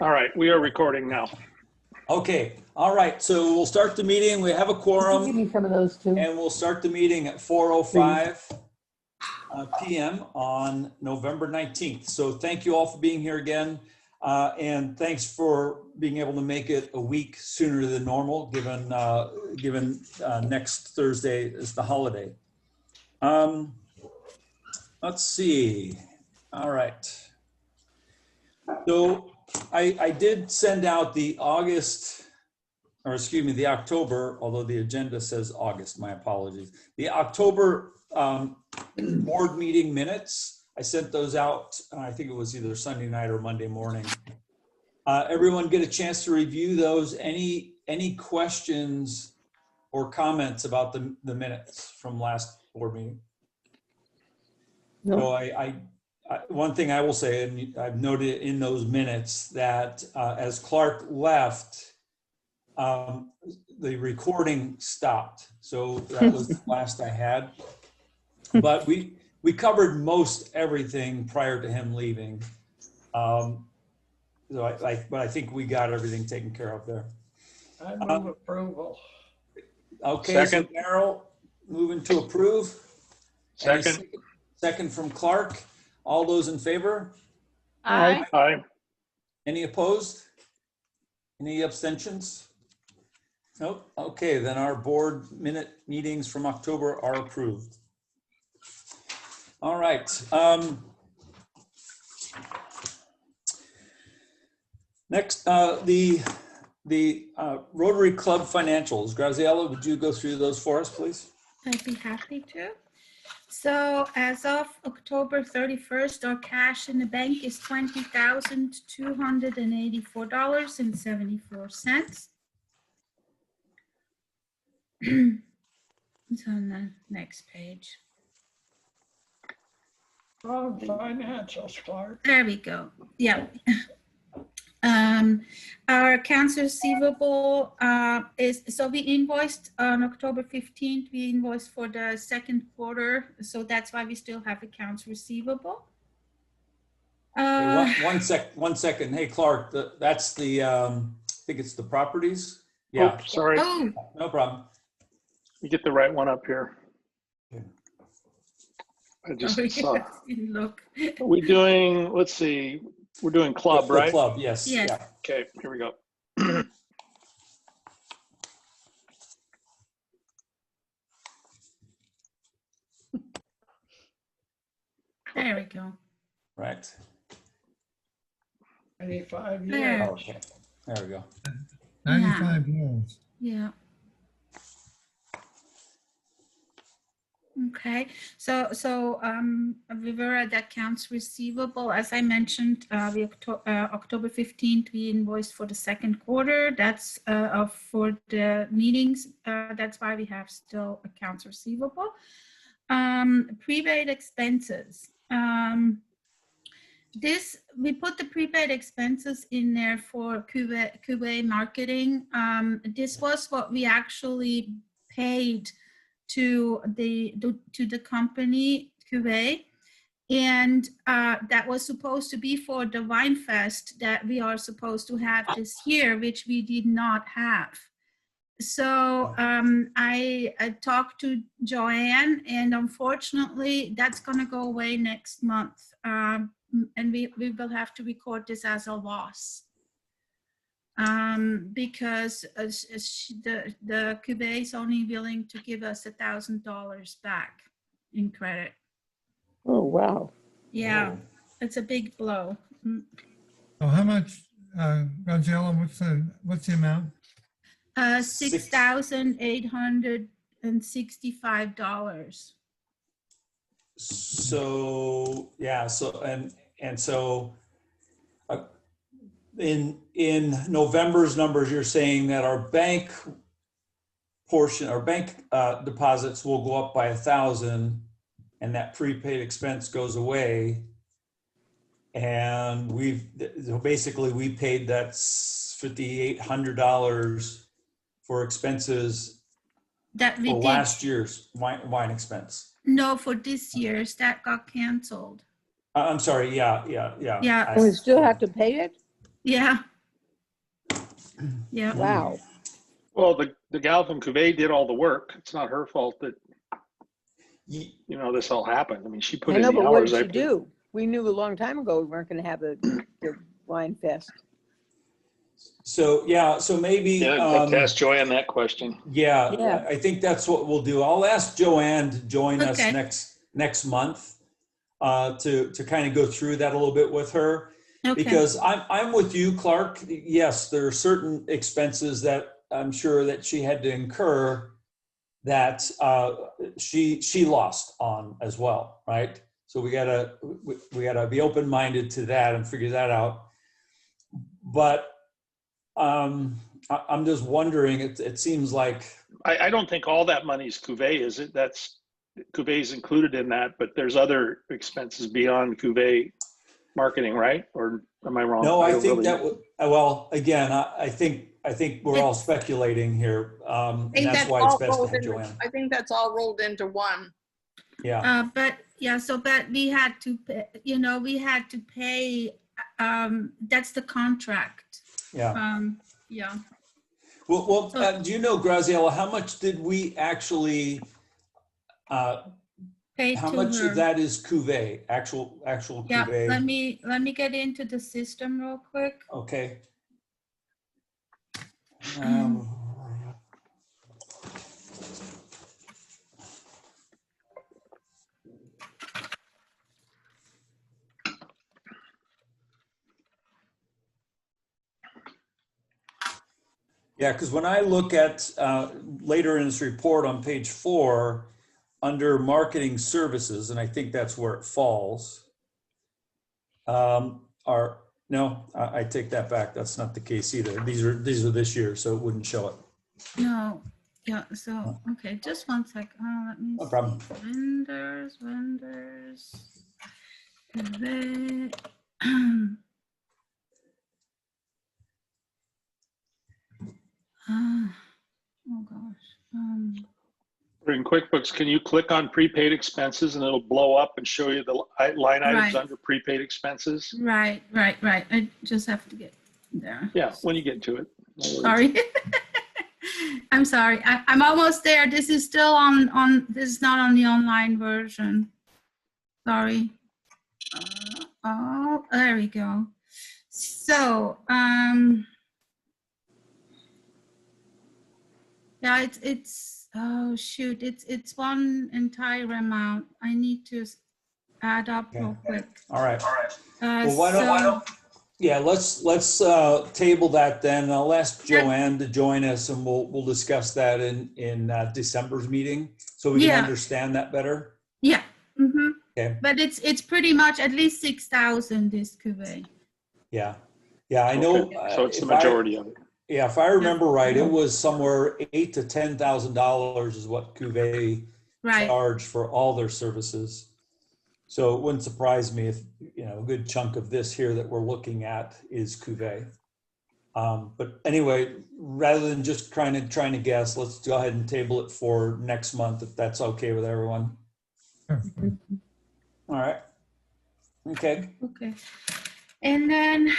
All right, we are recording now. Okay, all right, so we'll start the meeting. We have a Give quorum me some of those too. and we'll start the meeting at 4:05 p.m. on November 19th. So thank you all for being here again. And thanks for being able to make it a week sooner than normal, given next Thursday is the holiday. Let's see. All right. So I did send out the the October, although the agenda says August, my apologies. The October board meeting minutes, I sent those out, I think it was either Sunday night or Monday morning. Everyone get a chance to review those. Any questions or comments about the minutes from last board meeting? No. So I one thing I will say, and I've noted in those minutes that as Clark left, the recording stopped. So that was the last I had. But we covered most everything prior to him leaving. So but I think we got everything taken care of there. I move approval. Okay, Second. so Merrill moving to approve. Second. Second from Clark. All those in favor? Aye. Aye. Any opposed? Any abstentions? Nope. Okay, then our board minute meetings from October are approved. All right. Next, the Rotary Club financials. Graziella, would you go through those for us, please? I'd be happy to. So as of October 31st, our cash in the bank is $20,284.74. It's on the next page. Wrong financials, Clark. There we go. Yeah. Our accounts receivable so we invoiced on October 15th, we invoiced for the second quarter. So that's why we still have accounts receivable. Okay, one second. Hey, Clark, that's the, I think it's the properties. Yeah, Oh, sorry. Oh, no problem. You get the right one up here. Okay. I just sorry, saw. I didn't look. Are we doing, let's see, we're doing club, The right? club, yes. Yes. Yeah. Okay, here we go. There we go. Right. 85 There. years. Okay. There we go. 95 years. Yeah. Okay, so we were at accounts receivable. As I mentioned, October 15th, we invoiced for the second quarter. That's for the meetings. That's why we have still accounts receivable. Prepaid expenses. We put the prepaid expenses in there for QA marketing. This was what we actually paid to the company QA, and that was supposed to be for the Wine Fest that we are supposed to have this year, which we did not have. So I talked to Joanne, and unfortunately that's going to go away next month, and we will have to record this as a loss. Because the QA is only willing to give us $1,000 back in credit. Oh, wow. Yeah, Whoa. it's a big blow. So how much, Graziella, what's the amount? $6,865. So, yeah, so, and so in November's numbers, you're saying that our bank portion, our bank deposits will go up by 1,000 and that prepaid expense goes away. And basically we paid that $5,800 for expenses That we for did. last year's wine expense. No, for this year's that got canceled. I'm sorry, yeah. Yeah. And we still have to pay it? Yeah. Yeah. Wow. Well, the gal from Cuvée did all the work. It's not her fault that, Ye- this all happened. I mean, she put I in know, the but what hours. did she do? We knew a long time ago we weren't going to have the wine fest. So, yeah, so maybe, Yeah, I'd have to ask Joanne that question. yeah, Yeah. I think that's what we'll do. I'll ask Joanne to join us Okay. next month to kind of go through that a little bit with her. Okay. Because I'm with you, Clark. Yes, there are certain expenses that I'm sure that she had to incur that she lost on as well, right? So we gotta be open-minded to that and figure that out. But I'm just wondering. It seems like I don't think all that money is Cuvée, is it? Cuvée's included in that, but there's other expenses beyond Cuvée marketing, right? Or am I wrong? no. I don't think really that know. would well. Again, I think we're all speculating here, and that's why it's best to have Joanne. I think that's all rolled into one. Yeah. But we had to, we had to pay, that's the contract. Yeah. Yeah. Well, So- do you know, Graziella, how much did we actually, Paid how to much her. of that is Cuvée, actual Yeah, Cuvée? let me get into the system real quick. Okay. Yeah, because when I look at later in this report on page 4, under marketing services, and I think that's where it falls. No, I take that back. That's not the case either. These are this year, so it wouldn't show it. No, yeah, so, okay, just one sec. Let me No problem. see. Vendors. They- oh gosh. Or in QuickBooks, can you click on prepaid expenses and it'll blow up and show you the line items Right. under prepaid expenses? Right. I just have to get there. Yeah, when you get to it. No worries. Sorry. I'm sorry. I'm almost there. This is still this is not on the online version. Sorry. Oh, there we go. So, yeah, it's, oh shoot, it's one entire amount. I need to add up real quick. All right. Uh, Well, why don't yeah, let's table that then. I'll ask Joanne to join us, and we'll discuss that in December's meeting, so we can Yeah. understand that better. Yeah. Mm-hmm. Okay. But it's pretty much at least 6,000 this Cuvée. Yeah, I know. Okay, so it's the if I- majority of it. Yeah, if I remember right, it was somewhere $8,000 to $10,000 is what Cuvée Right. charged for all their services. So it wouldn't surprise me if, a good chunk of this here that we're looking at is Cuvée. But anyway, rather than just trying to guess, let's go ahead and table it for next month if that's okay with everyone. Sure. All right. Okay. Okay. And then,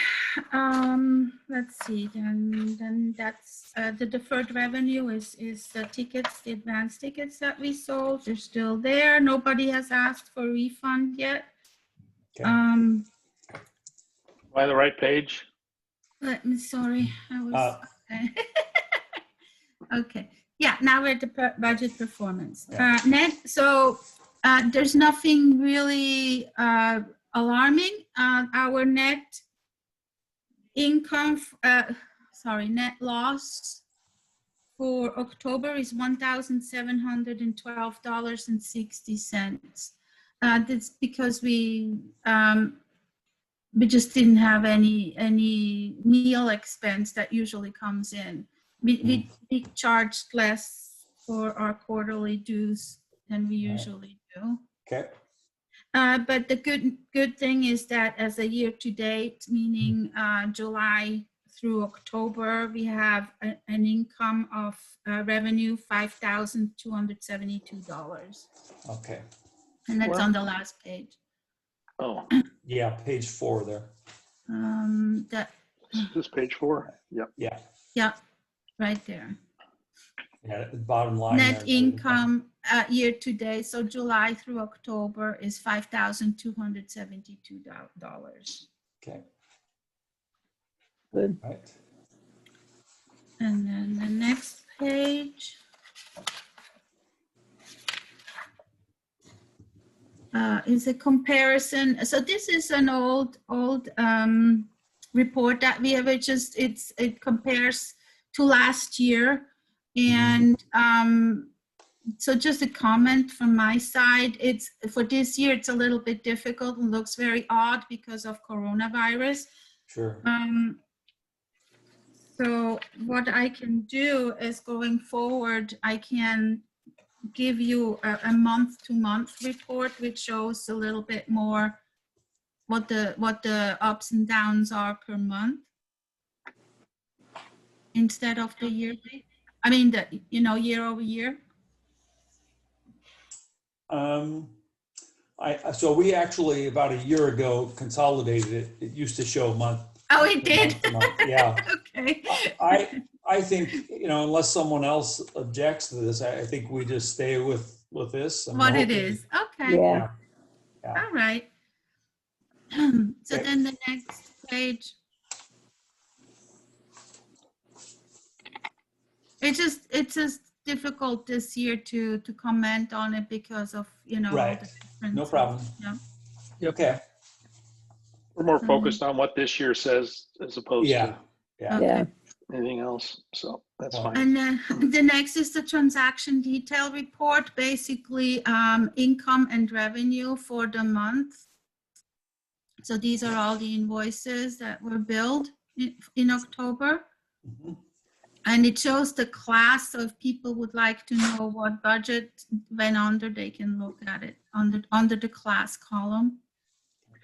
let's see, then that's, the deferred revenue is the tickets, the advance tickets that we sold. They're still there. Nobody has asked for refund yet. Okay. Am I the right page? Let me, sorry, I was, okay. Yeah, now we're at the budget performance. Yeah. Net, so there's nothing really alarming. Our net income, net loss for October is $1,712.60. That's because we just didn't have any meal expense that usually comes in. We charged less for our quarterly dues than we usually do. Okay. But the good thing is that as a year to date, meaning July through October, we have an income of revenue $5,272. Okay. And that's Wow. on the last page. Oh, Yeah, page 4 there. That this is page 4. Yep. Yeah. Yeah, right there. Yeah, the bottom line. Net there. income year to date, so July through October is $5,272. Okay, Good. right. And then the next page is a comparison. So this is an old report that we have. It compares to last year, and so just a comment from my side. It's for this year. It's a little bit difficult and looks very odd because of coronavirus. Sure. So what I can do is going forward, I can give you a month-to-month report, which shows a little bit more what the ups and downs are per month instead of the yearly. I mean, year over year. So we actually about a year ago consolidated it. It used to show month. Oh, it did. month. Yeah. Okay. I think, unless someone else objects to this, I think we just stay with this. I'm What it hoping- is. Okay. Yeah. Yeah. All right. So Okay. then the next page. It's just difficult this year to comment on it because of all Right. the different. No problem. Yeah. Okay. We're more focused on what this year says as opposed Yeah. to Yeah. Yeah. anything else. So that's Well, fine. And then the next is the transaction detail report, basically income and revenue for the month. So these are all the invoices that were billed in October. Mhm. And it shows the class, so if people would like to know what budget went under, they can look at it under the class column.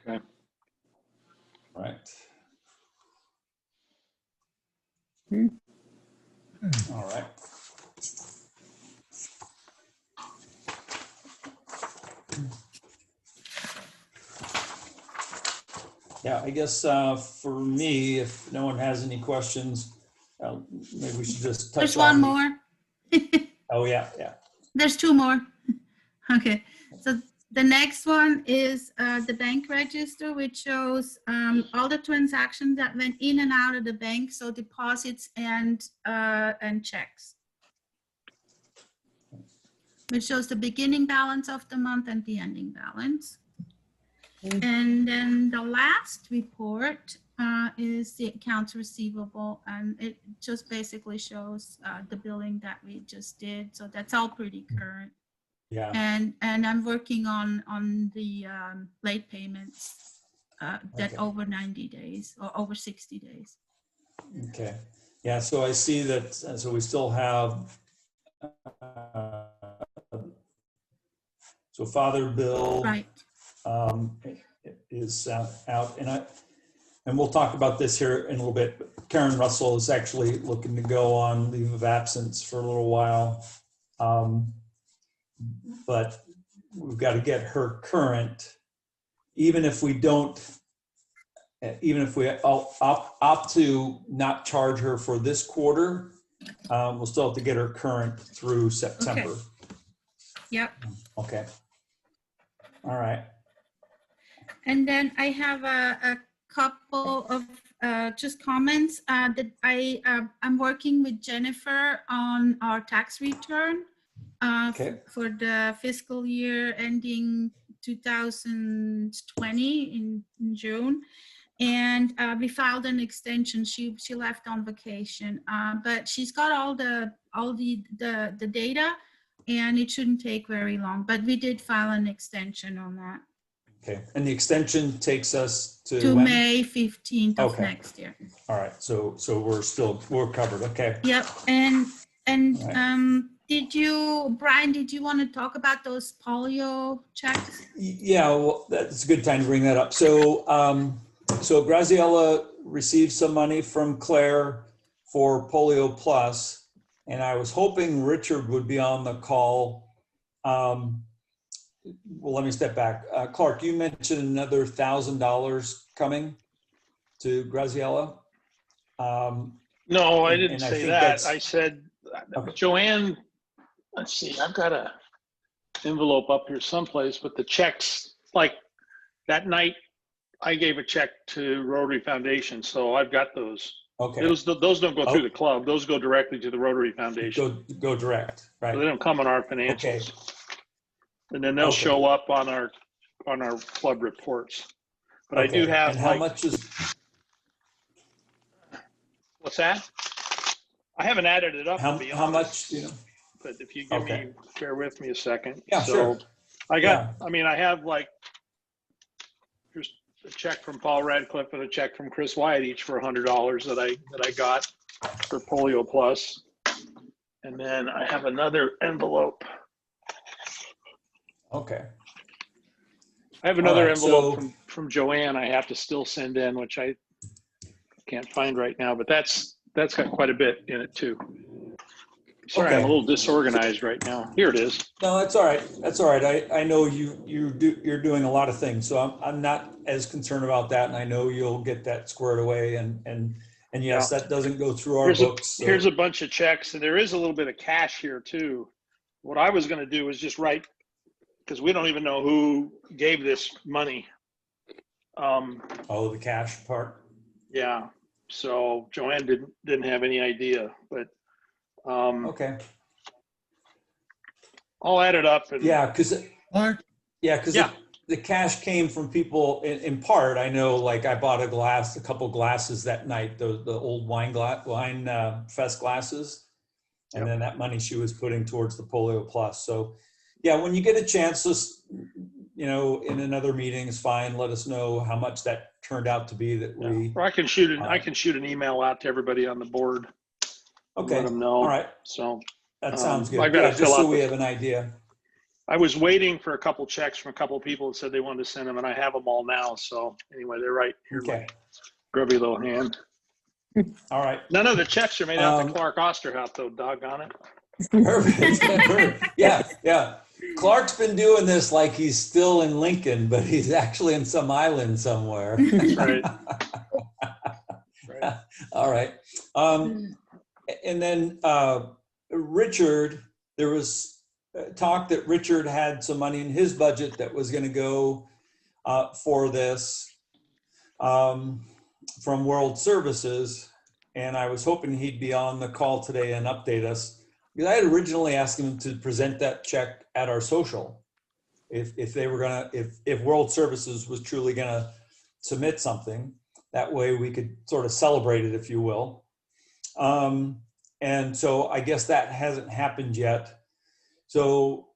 Okay. Right. Hmm. All right. Yeah, I guess for me, if no one has any questions, maybe we should just touch There's on. one more. Oh, yeah, yeah. There's two more. Okay, so the next one is the bank register, which shows all the transactions that went in and out of the bank, so deposits and checks. Which shows the beginning balance of the month and the ending balance. And then the last report is the accounts receivable, and it just basically shows the billing that we just did. So that's all pretty current. Yeah. And I'm working on the late payments that Okay. over 90 days or over 60 days. Okay. Yeah, so I see that, so we still have, so Father Bill. Right. Is out, and we'll talk about this here in a little bit. But Karen Russell is actually looking to go on leave of absence for a little while, but we've got to get her current. Even if we opt to not charge her for this quarter, we'll still have to get her current through September. Okay. Yep. Okay. All right. And then I have a couple of just comments that I'm working with Jennifer on our tax return Okay. for the fiscal year ending 2020 in June. And we filed an extension. She left on vacation, but she's got all the data, and it shouldn't take very long. But we did file an extension on that. Okay, and the extension takes us to To when? May 15th of Okay. next year. All right, so we're covered, okay. Yep, and Right. Brian, did you want to talk about those polio checks? Yeah, well, that's a good time to bring that up. So, so Graziella received some money from Claire for Polio Plus, and I was hoping Richard would be on the call. Well, let me step back. Clark, you mentioned another $1,000 coming to Graziella. No, I And- didn't and I say think that. that's- I said, Okay. Joanne, let's see, I've got a envelope up here someplace, but the checks, like that night, I gave a check to Rotary Foundation, so I've got those. Okay, Those don't go Oh. through the club. Those go directly to the Rotary Foundation. go direct, So they right? don't come on our Okay, financials. And then they'll Okay. show up on our club reports. But I do okay. have And how like, much is, what's that? I haven't added it up, to be how honest. much, you know? But if you give Okay. me, bear with me a second. Yeah, So sure. I got, Yeah. I mean, I have like, there's a check from Paul Radcliffe and a check from Chris Wyatt, each for $100 that I got for Polio Plus. And then I have another envelope. Okay, I have another right, envelope so- from Joanne I have to still send in, which I can't find right now, but that's got quite a bit in it too. Sorry, I'm a Okay. little disorganized right now. Here it is. no, that's all right, that's all right. I know you're doing a lot of things, so I'm not as concerned about that, and I know you'll get that squared away, and yes, that doesn't go through our books. So- Here's a bunch of checks, and there is a little bit of cash here too. What I was gonna do is just write, because we don't even know who gave this money. Oh, the cash part? Yeah, so Joanne didn't have any idea, but Okay, I'll add it up and yeah, because Clark, Yeah. the cash came from people in part. I know, like I bought a couple glasses that night, the old wine fest glasses. And Yep. then that money she was putting towards the Polio Plus. So yeah, when you get a chance, just, you know, in another meeting is fine. Let us know how much that turned out to be that we, or I can shoot an email out to everybody on the board. okay, Let them know. all right. So That sounds good. I've got to Yeah, fill just so out we the- have an idea. I was waiting for a couple checks from a couple people that said they wanted to send them, and I have them all now. So anyway, they're right here. Okay, Grubby little hand. all right. None of the checks are made out to Um, Clark Osterhout, though. Doggone it. Perfect. Yeah. Clark's been doing this like he's still in Lincoln, but he's actually in some island somewhere. That's right. Right. All right. And then Richard, there was talk that Richard had some money in his budget that was going to go for this from World Services. And I was hoping he'd be on the call today and update us. Because I had originally asked him to present that check at our social. If they were gonna, if World Services was truly gonna submit something, that way we could sort of celebrate it, if you will. And so I guess that hasn't happened yet. So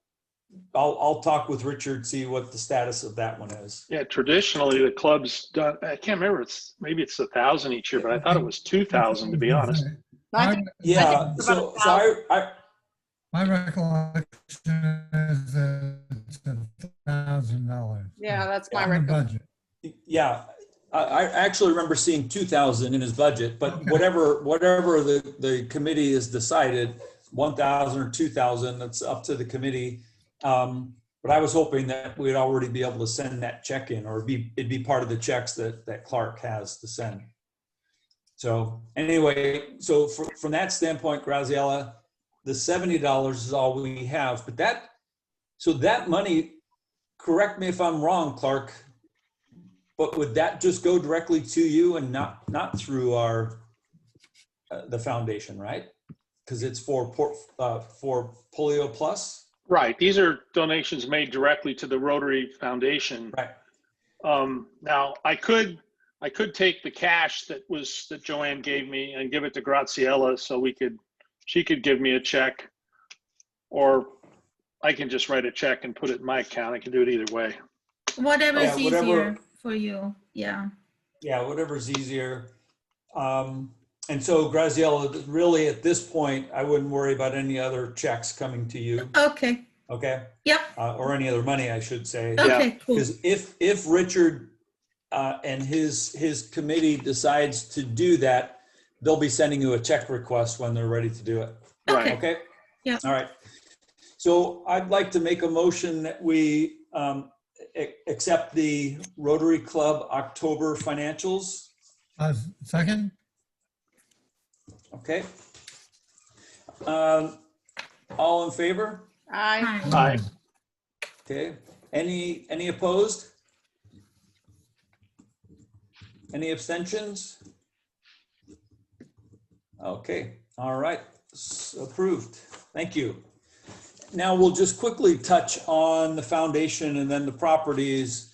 I'll talk with Richard, see what the status of that one is. Yeah, traditionally the club's done. I can't remember. Maybe it's 1,000 each year, but I thought it was 2,000 to be honest. I think Yeah, it's so about my recollection is that it's $1,000. Yeah, that's my On the record. budget. yeah, I actually remember seeing 2,000 in his budget, but whatever the committee has decided, 1,000 or 2,000, that's up to the committee. But I was hoping that we'd already be able to send that check in, or it'd be part of the checks that Clark has to send. So anyway, so from that standpoint, Graziella, the $70 is all we have, but that money, correct me if I'm wrong, Clark, but would that just go directly to you and not through the foundation, right? Because it's for Polio Plus? Right. These are donations made directly to the Rotary Foundation. Right. Now I could take the cash that Joanne gave me and give it to Graziella so she could give me a check, or I can just write a check and put it in my account. I can do it either way. Whatever's Yeah, whatever- easier for you. Yeah. Yeah, whatever's easier. And so Graziella, really at this point, I wouldn't worry about any other checks coming to you, Okay. okay? Yep. Or any other money, I should say. Okay, cool. Because if Richard and his committee decides to do that, they'll be sending you a check request when they're ready to do it. Okay. Okay? Yeah. All right. So I'd like to make a motion that we accept the Rotary Club October financials. Second? Okay. All in favor? Aye. Aye. Okay. Any opposed? Any abstentions? Okay, all right, approved. Thank you. Now we'll just quickly touch on the foundation and then the properties.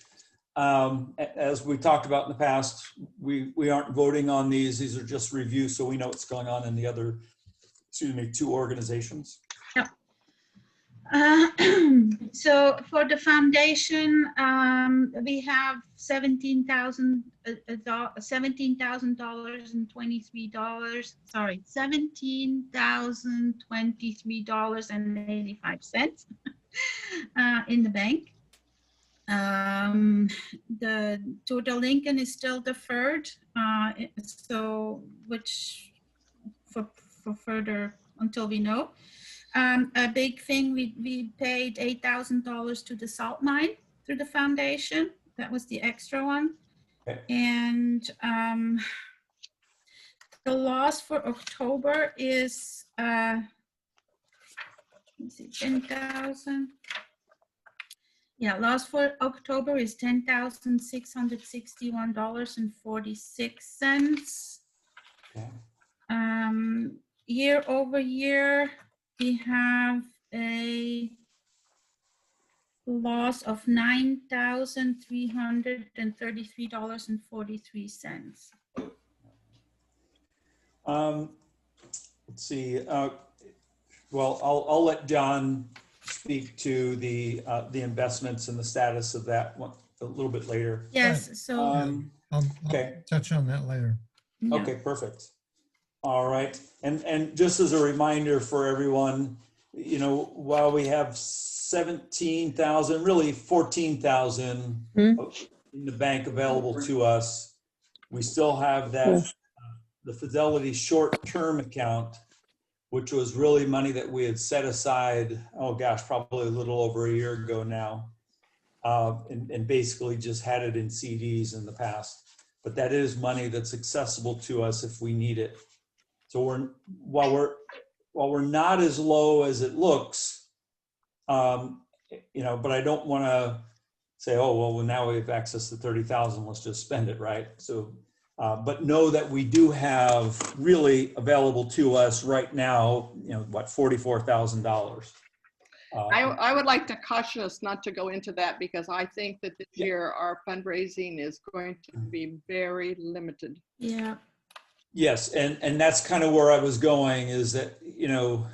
As we talked about in the past, we aren't voting on these. These are just reviews, so we know what's going on in the other, excuse me, two organizations. So for the foundation, we have $17,023. Sorry, $17,023.85 in the bank. The total Lincoln is still deferred, so which for further until we know. A big thing, we paid $8,000 to the salt mine through the foundation. That was the extra one. Okay. And the loss for October is, let's see, 10,000. Yeah, loss for October is $10,661.46. Okay. Year over year, we have a loss of $9,333.43. Let's see. Well, I'll let John speak to the investments and the status of that one a little bit later. Yes, so. I'll Okay. touch on that later. Yeah. Okay, perfect. All right. And just as a reminder for everyone, you know, while we have 17,000, really 14,000 in the bank available to us, we still have that, the Fidelity short-term account, which was really money that we had set aside, oh gosh, probably a little over a year ago now, and basically just had it in CDs in the past. But that is money that's accessible to us if we need it. So while we're not as low as it looks, you know, but I don't want to say, oh, well, now we have access to 30,000, let's just spend it, right? So, but know that we do have really available to us right now, you know, what, $44,000. I would like to caution us not to go into that because I think that this Yeah. year our fundraising is going to be very limited. Yeah. Yes, and that's kind of where I was going, is that, you know,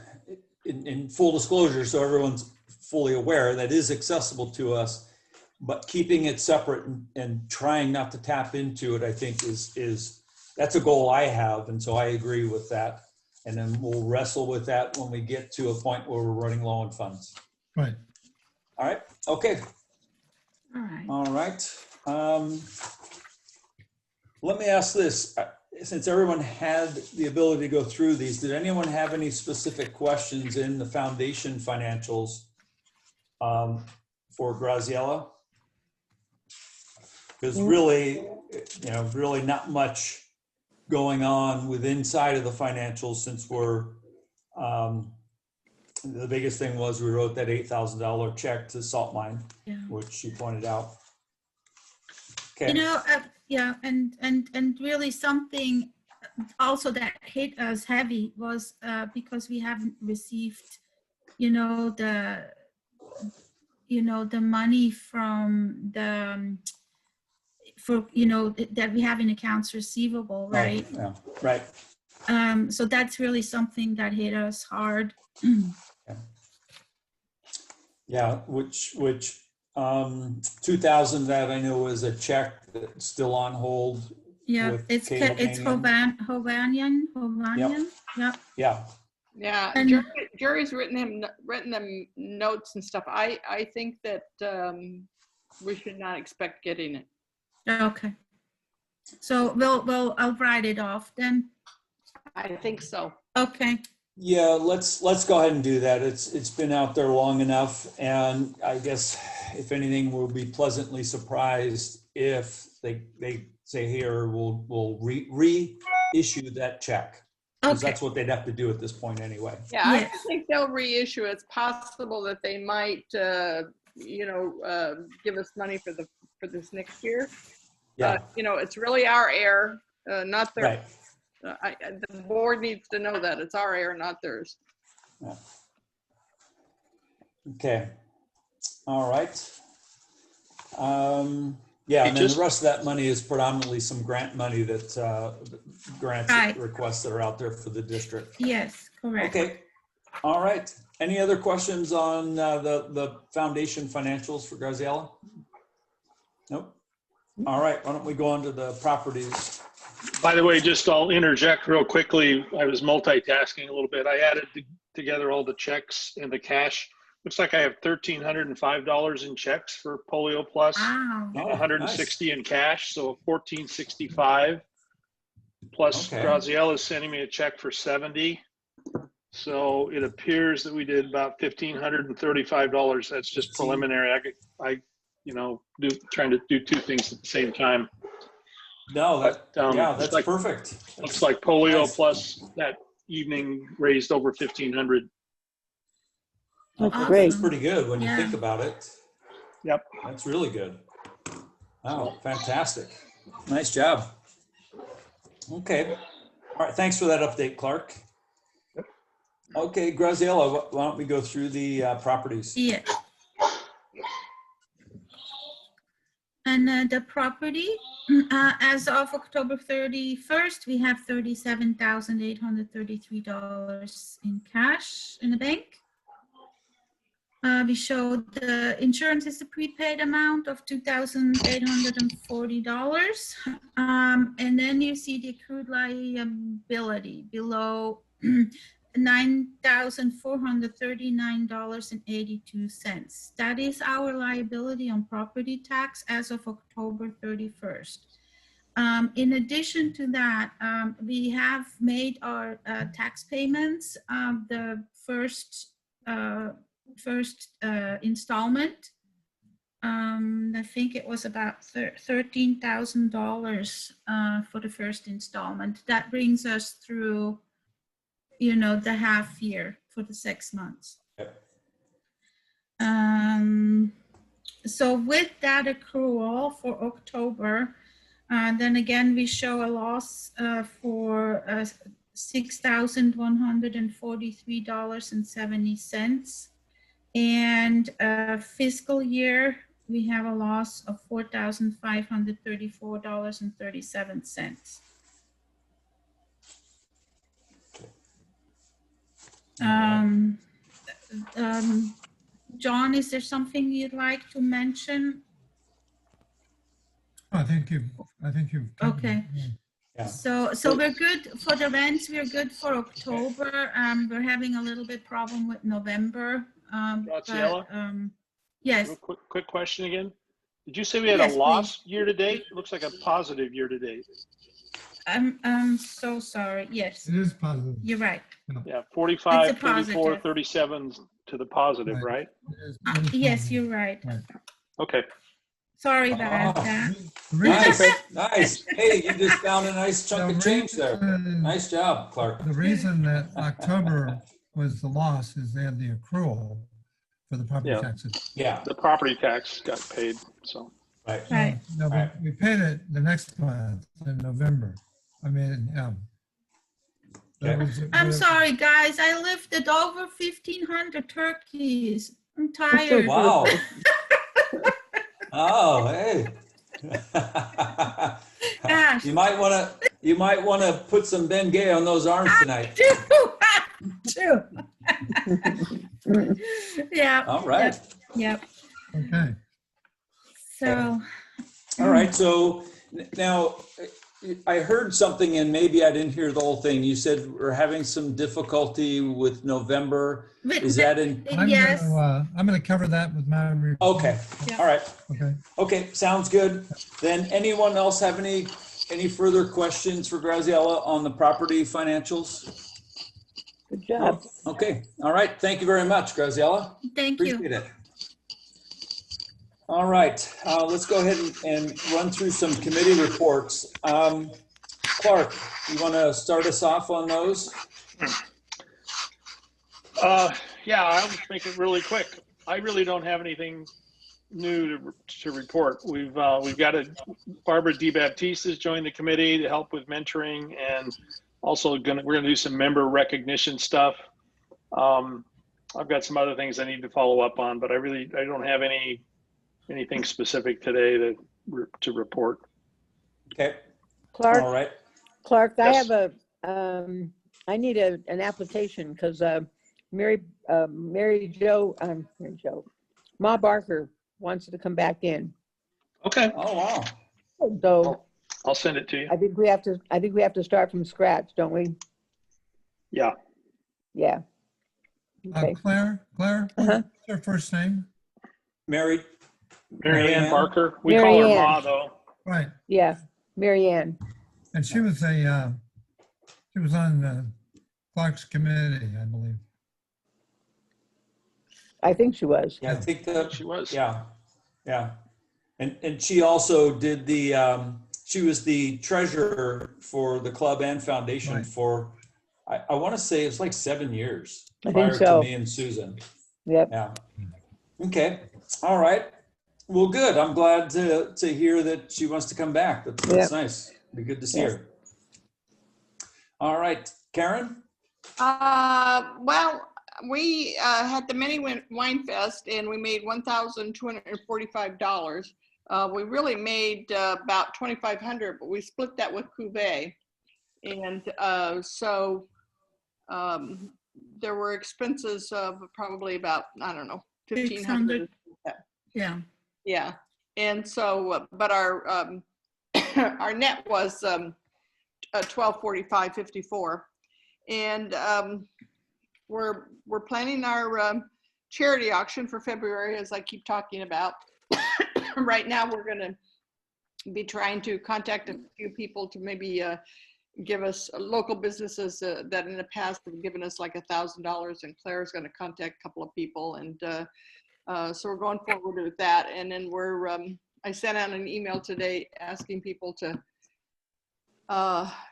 in full disclosure, so everyone's fully aware, that is accessible to us, but keeping it separate and trying not to tap into it, I think is that's a goal I have, and so I agree with that. And then we'll wrestle with that when we get to a point where we're running low on funds. Right. All right, okay, All right. all right. Let me ask this. Since everyone had the ability to go through these, did anyone have any specific questions in the foundation financials for Graziella? Because really, you know, really not much going on with inside of the financials, since we're, the biggest thing was we wrote that $8,000 check to Salt Mine, Yeah. which you pointed out. You Okay. know, yeah, and really something also that hit us heavy was because we haven't received, you know, the money from the for, you know, that we have in accounts receivable, right? Oh, yeah, right. So that's really something that hit us hard. Yeah, which 2,000 that I know is a check that's still on hold. Yeah, with it's Hovanian. Hovanian. Yeah. Yeah, Yeah, And- Jerry's written them notes and stuff. I think that we should not expect getting it. Okay. So I'll write it off then. I think so. Okay. yeah. Let's go ahead and do that. It's been out there long enough, and I guess if anything, we'll be pleasantly surprised if they say here we'll reissue that check. Because Okay. that's what they'd have to do at this point anyway. Yeah, I Yes. think they'll reissue. It's possible that they might, give us money for this next year. Yeah, It's really our error, not their. right. The board needs to know that it's our error, not theirs. Okay. All right. Yeah, and then the Just- rest of that money is predominantly some grant money that grants Right. requests that are out there for the district. Yes, correct. Okay. All right. Any other questions on the foundation financials for Graziella? Nope. All right. Why don't we go on to the properties? By the way, just I'll interject real quickly. I was multitasking a little bit. I added together all the checks and the cash. Looks like I have $1,305 in checks for Polio Plus, Wow. Oh, 160 in cash, so 1,465. Plus Okay. Graziella is sending me a check for 70. So it appears that we did about $1,535. That's just preliminary. Trying to do two things at the same time. No, that, yeah, Looks that's like- perfect. Looks like Polio Nice. Plus that evening raised over 1,500. That's Awesome. great. That's pretty good when you Yeah. think about it. Yep. That's really good. Wow, fantastic. Nice job. Okay. All right, thanks for that update, Clark. Okay, Graziella, why don't we go through the properties? Yeah. And the property, as of October 31st, we have $37,833 in cash in the bank. We showed the insurance is the prepaid amount of $2,840. And then you see the accrued liability below $9,439.82. That is our liability on property tax as of October 31st. In addition to that, we have made our tax payments. The first installment, I think it was about $13,000 for the first installment. That brings us through, the half year for the 6 months. Yep. So with that accrual for October, then again, we show a loss for $6,143.70. And fiscal year, we have a loss of $4,534.37. John, is there something you'd like to mention? I think you've. covered it, Okay. yeah. Yeah. So we're good for the rents. We're good for October. We're having a little bit problem with November. Graziella? Yes, Real quick question again. Did you say we had Yes, a loss year to date? It looks like a positive year to date. I'm so sorry. Yes, It is positive. you're right. Yeah, 45, It's a 34, positive. 37 to the positive, Right. right? It is Yes, positive. you're right. Okay. Sorry about Oh. that. The reason- Nice, nice. Hey, you just found a nice chunk of change there. reason- Nice job, Clark. The reason that October was the loss is they had the accrual for the property Yeah. taxes. Yeah, The property tax got paid, so. right. Right. No, Right. we paid it the next month in November. I mean, that was- I'm sorry, guys. I lifted over 1,500 turkeys. I'm tired. Wow. Oh, hey. Gosh. You might want to put some Bengay on those arms tonight. True. Yeah. All right. Yep. Okay. So, All right. So now I heard something, and maybe I didn't hear the whole thing. You said we're having some difficulty with November. Is that in? yes. I'm gonna cover that with my report. Okay. Yeah. All right. Okay. Okay. Sounds good. Then anyone else have any further questions for Graziella on the property financials? Good job. Okay. All right. Thank you very much, Graziella. Thank you. Appreciate it. All right, let's go ahead and run through some committee reports. Clark, you want to start us off on those? Yeah, I'll just make it really quick. I really don't have anything new to report. We've got Barbara DeBaptiste has joined the committee to help with mentoring, and also we're gonna do some member recognition stuff. I've got some other things I need to follow up on, but I don't have anything specific today to report. Okay, Clark, all right. Clark, I Yes. have I need an application because Mary Jo, Ma Barker wants to come back in. Okay, Oh, wow. So I'll send it to you. I think we have to start from scratch, don't we? Yeah, Yeah. Okay. Claire, Uh-huh. what's her first name? Mary, Mary Ann Ann? Barker. We Mary call her Ann. Ma though. Right, Yeah, Mary Ann. and she was on Clark's committee, I believe. I think she was. Yeah, I think that, She was. yeah. And she also did she was the treasurer for the club and foundation Right. for, I want to say it's like 7 years I think prior to so. me and Susan. Yep. Yeah. Okay. All right. Well, good. I'm glad to hear that she wants to come back. That's Yep. nice. Be good to see Yep. her. All right, Karen? Well, we had the mini wine fest and we made $1,245. We really made about $2,500, but we split that with Cuvée. And so there were expenses of probably about, I don't know, 1,500. Yeah. Yeah. And so, but our our net was 1245.54, and we're planning our charity auction for February, as I keep talking about. Right now, we're going to be trying to contact a few people to maybe give us local businesses that in the past have given us like $1,000, and Claire's going to contact a couple of people, and so we're going forward with that. And then I sent out an email today asking people to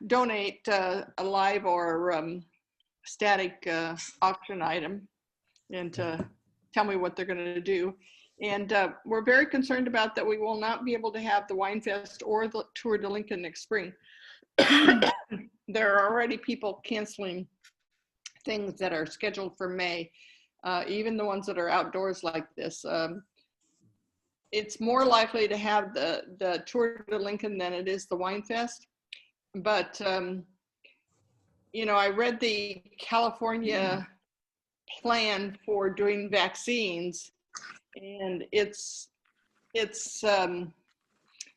donate a live or static auction item and to tell me what they're going to do. And we're very concerned about that we will not be able to have the Wine Fest or the Tour de Lincoln next spring. There are already people canceling things that are scheduled for May, even the ones that are outdoors like this. It's more likely to have the Tour de Lincoln than it is the Wine Fest. But, you know, I read the California plan for doing vaccines, and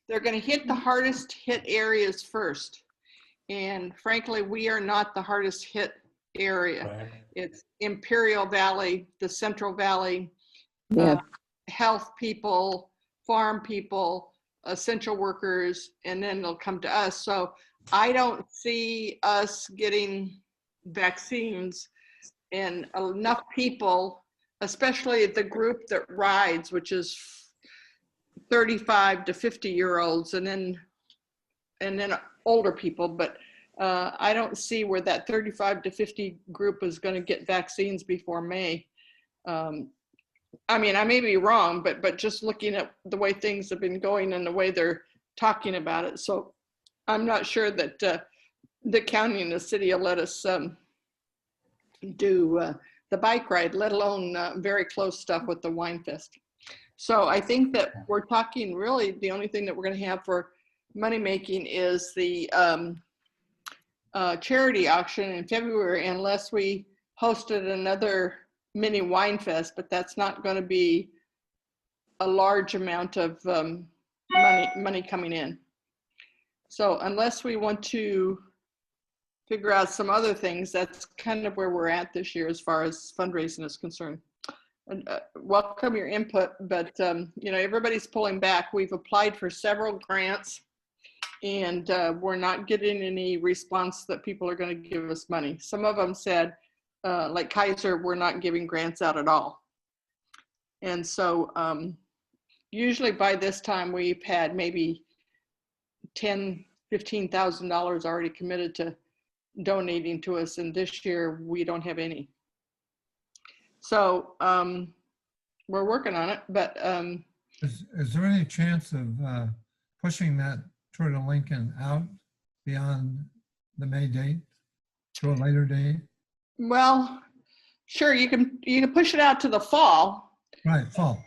they're going to hit the hardest hit areas first. And frankly, we are not the hardest hit area. Right. It's Imperial Valley, the Central Valley, Yeah. health people, farm people, essential workers, and then they'll come to us. So I don't see us getting vaccines and enough people, especially the group that rides, which is 35 to 50-year-olds, and then older people. But I don't see where that 35 to 50 group is going to get vaccines before May. I mean, I may be wrong, but just looking at the way things have been going and the way they're talking about it. So I'm not sure that the county and the city will let us do the bike ride, let alone very close stuff with the Wine Fest. So I think that we're talking really the only thing that we're going to have for money making is the charity auction in February, unless we hosted another mini Wine Fest, but that's not going to be a large amount of money coming in. So unless we want to figure out some other things, that's kind of where we're at this year as far as fundraising is concerned. And, welcome your input, but you know, everybody's pulling back. We've applied for several grants, and we're not getting any response that people are going to give us money. Some of them said, like Kaiser, we're not giving grants out at all. And so usually by this time we've had maybe 10 $15,000 already committed to donating to us, and this year we don't have any. So we're working on it, but Is there any chance of pushing that toward a Lincoln out beyond the May date to a later date? well, sure, you can push it out to the fall. Right, fall.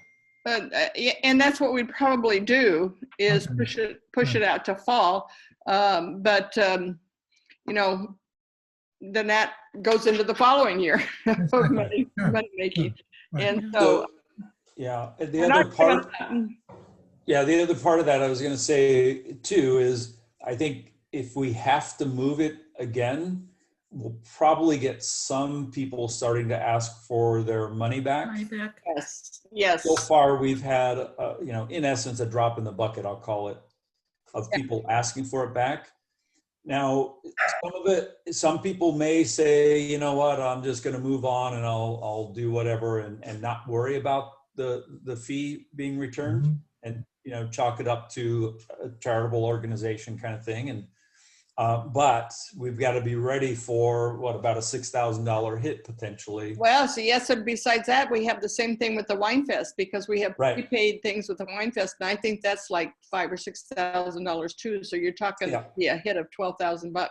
And that's what we'd probably do, is Okay. push it out to fall. But you know, then that goes into the following year of Exactly. money Sure. making. Right. And so Yeah, and we're the not other part, gonna- yeah, the other part of that I was going to say too is I think if we have to move it again, we'll probably get some people starting to ask for their money back. Right back. yes. So far, we've had, you know, in essence, a drop in the bucket, I'll call it, of people asking for it back. Now, some people may say, you know what, I'm just going to move on and I'll do whatever and not worry about the fee being returned Mhm. and, you know, chalk it up to a charitable organization kind of thing. And but we've got to be ready for what, about a $6,000 hit potentially. Well, so yes, and besides that, we have the same thing with the Wine Fest, because we have Right. prepaid things with the Wine Fest, and I think that's like $5,000 or $6,000 too. So you're talking a hit of $12,000.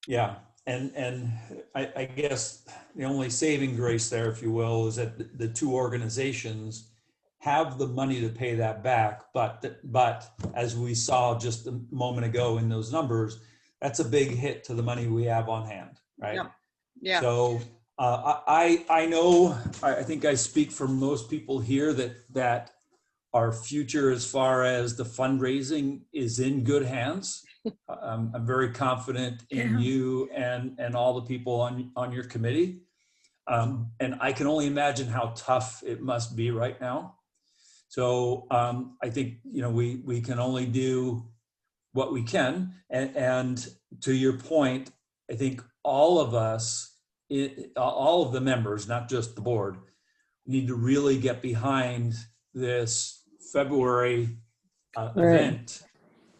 Yeah, and I guess the only saving grace there, if you will, is that the two organizations have the money to pay that back. But as we saw just a moment ago in those numbers, that's a big hit to the money we have on hand, right? Yep. Yeah. So I know, I think I speak for most people here that our future as far as the fundraising is in good hands. I'm very confident in you and all the people on your committee. And I can only imagine how tough it must be right now. So I think, you know, we can only do what we can. And to your point, I think all of us, all of the members, not just the board, need to really get behind this February event,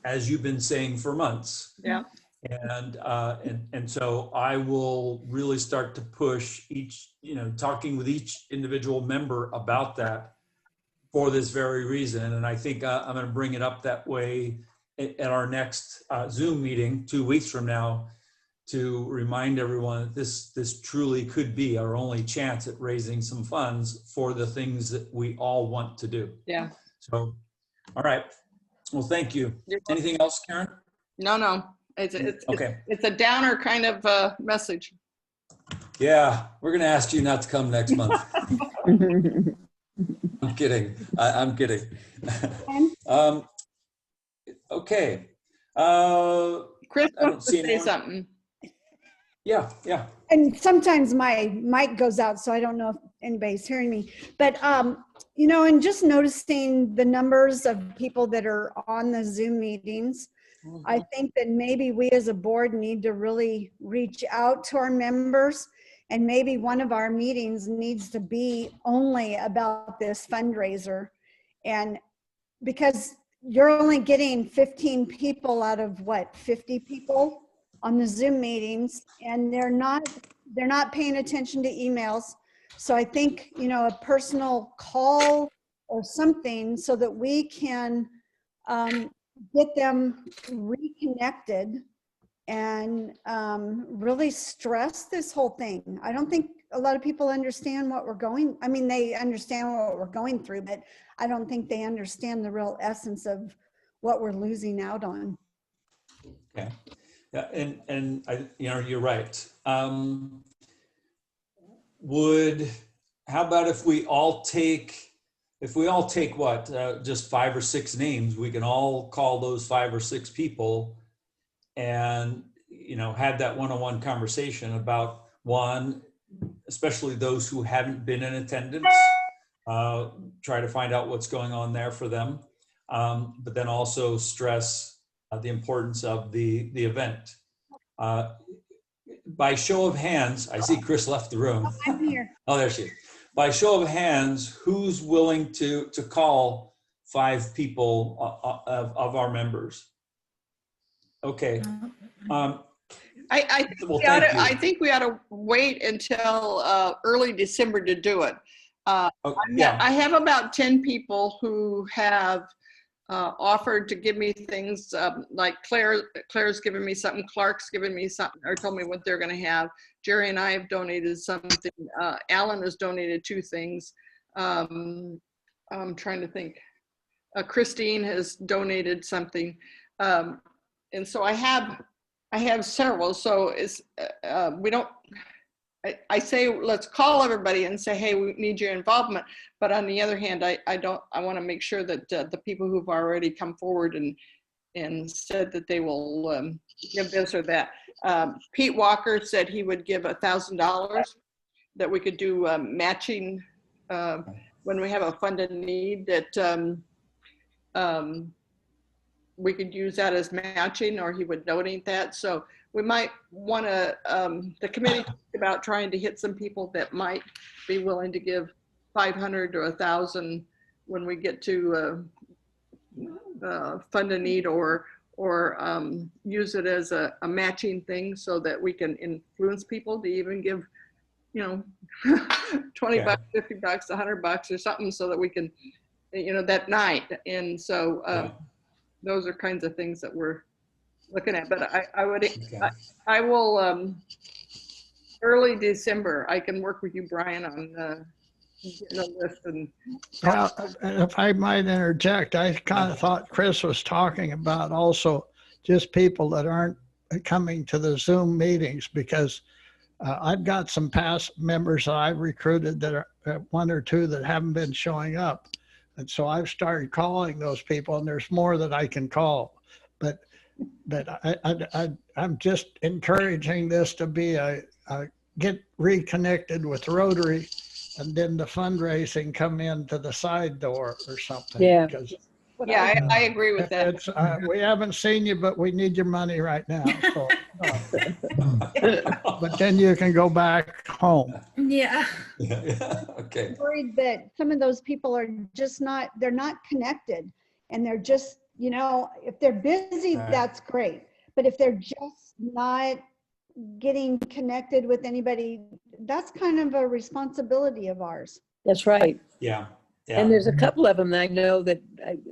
as you've been saying for months. Yeah. And so I will really start to push each, you know, talking with each individual member about that for this very reason. And I think I'm going to bring it up that way at our next Zoom meeting 2 weeks from now, to remind everyone that this truly could be our only chance at raising some funds for the things that we all want to do. Yeah. So, all right. Well, thank you. Anything else, Karen? No. Okay. It's a downer kind of message. Yeah, we're going to ask you not to come next month. I'm kidding. I'm kidding. Okay. Chris I don't wants to see say anyone. something. Yeah. And sometimes my mic goes out, so I don't know if anybody's hearing me. But, you know, and just noticing the numbers of people that are on the Zoom meetings, I think that maybe we as a board need to really reach out to our members, and maybe one of our meetings needs to be only about this fundraiser. And because you're only getting 15 people out of what, 50 people on the Zoom meetings, and they're not paying attention to emails. So I think, you know, a personal call or something so that we can get them reconnected and really stress this whole thing. I don't think a lot of people understand what we're going. I mean, they understand what we're going through, but I don't think they understand the real essence of what we're losing out on. Okay. Yeah, and I, you know, you're right. How about if we all take what, just 5 or 6 names, we can all call those 5 or 6 people and, you know, have that one-on-one conversation about one, especially those who haven't been in attendance, try to find out what's going on there for them. But then also stress the importance of the event. By show of hands, I see Chris left the room. I'm here. Oh, there she is. By show of hands, who's willing to call 5 people of our members? Okay. Um, I well, thank you. I think we ought to wait until early December to do it. Oh, yeah. I have about 10 people who have offered to give me things, like Claire's given me something, Clark's given me something, or told me what they're going to have. Jerry and I have donated something. Alan has donated 2 things. I'm trying to think. Christine has donated something. And so I have several. So it's, we don't, I say, let's call everybody and say, hey, we need your involvement. But on the other hand, I want to make sure that the people who've already come forward and said that they will give this or that. Pete Walker said he would give $1,000 that we could do matching when we have a funded need that we could use that as matching, or he would donate that. So we might want to, the committee talked about trying to hit some people that might be willing to give 500 or 1,000 when we get to fund a need, or use it as a matching thing so that we can influence people to even give, 20 Yeah. bucks, 50 bucks, $100 or something, so that we can, that night. And so Yeah. those are kinds of things that we're looking at. But I would, Okay. I will, early December, I can work with you, Brian, on getting a list. And Yeah, if I might interject, I kind of thought Chris was talking about also just people that aren't coming to the Zoom meetings, because I've got some past members that I've recruited that are 1 or 2 that haven't been showing up. And so I've started calling those people, and there's more that I can call. But I'm just encouraging this to be a get reconnected with Rotary, and then the fundraising come in to the side door or something. Yeah. Because yeah, I agree with that. it's, we haven't seen you, but we need your money right now. So, but then you can go back home. Yeah. Yeah. Okay. Worried that some of those people are just not, they're not connected, and they're just, if they're busy, Right. that's great. But if they're just not getting connected with anybody, that's kind of a responsibility of ours. That's right. Yeah. And Yeah. there's a couple of them that I know that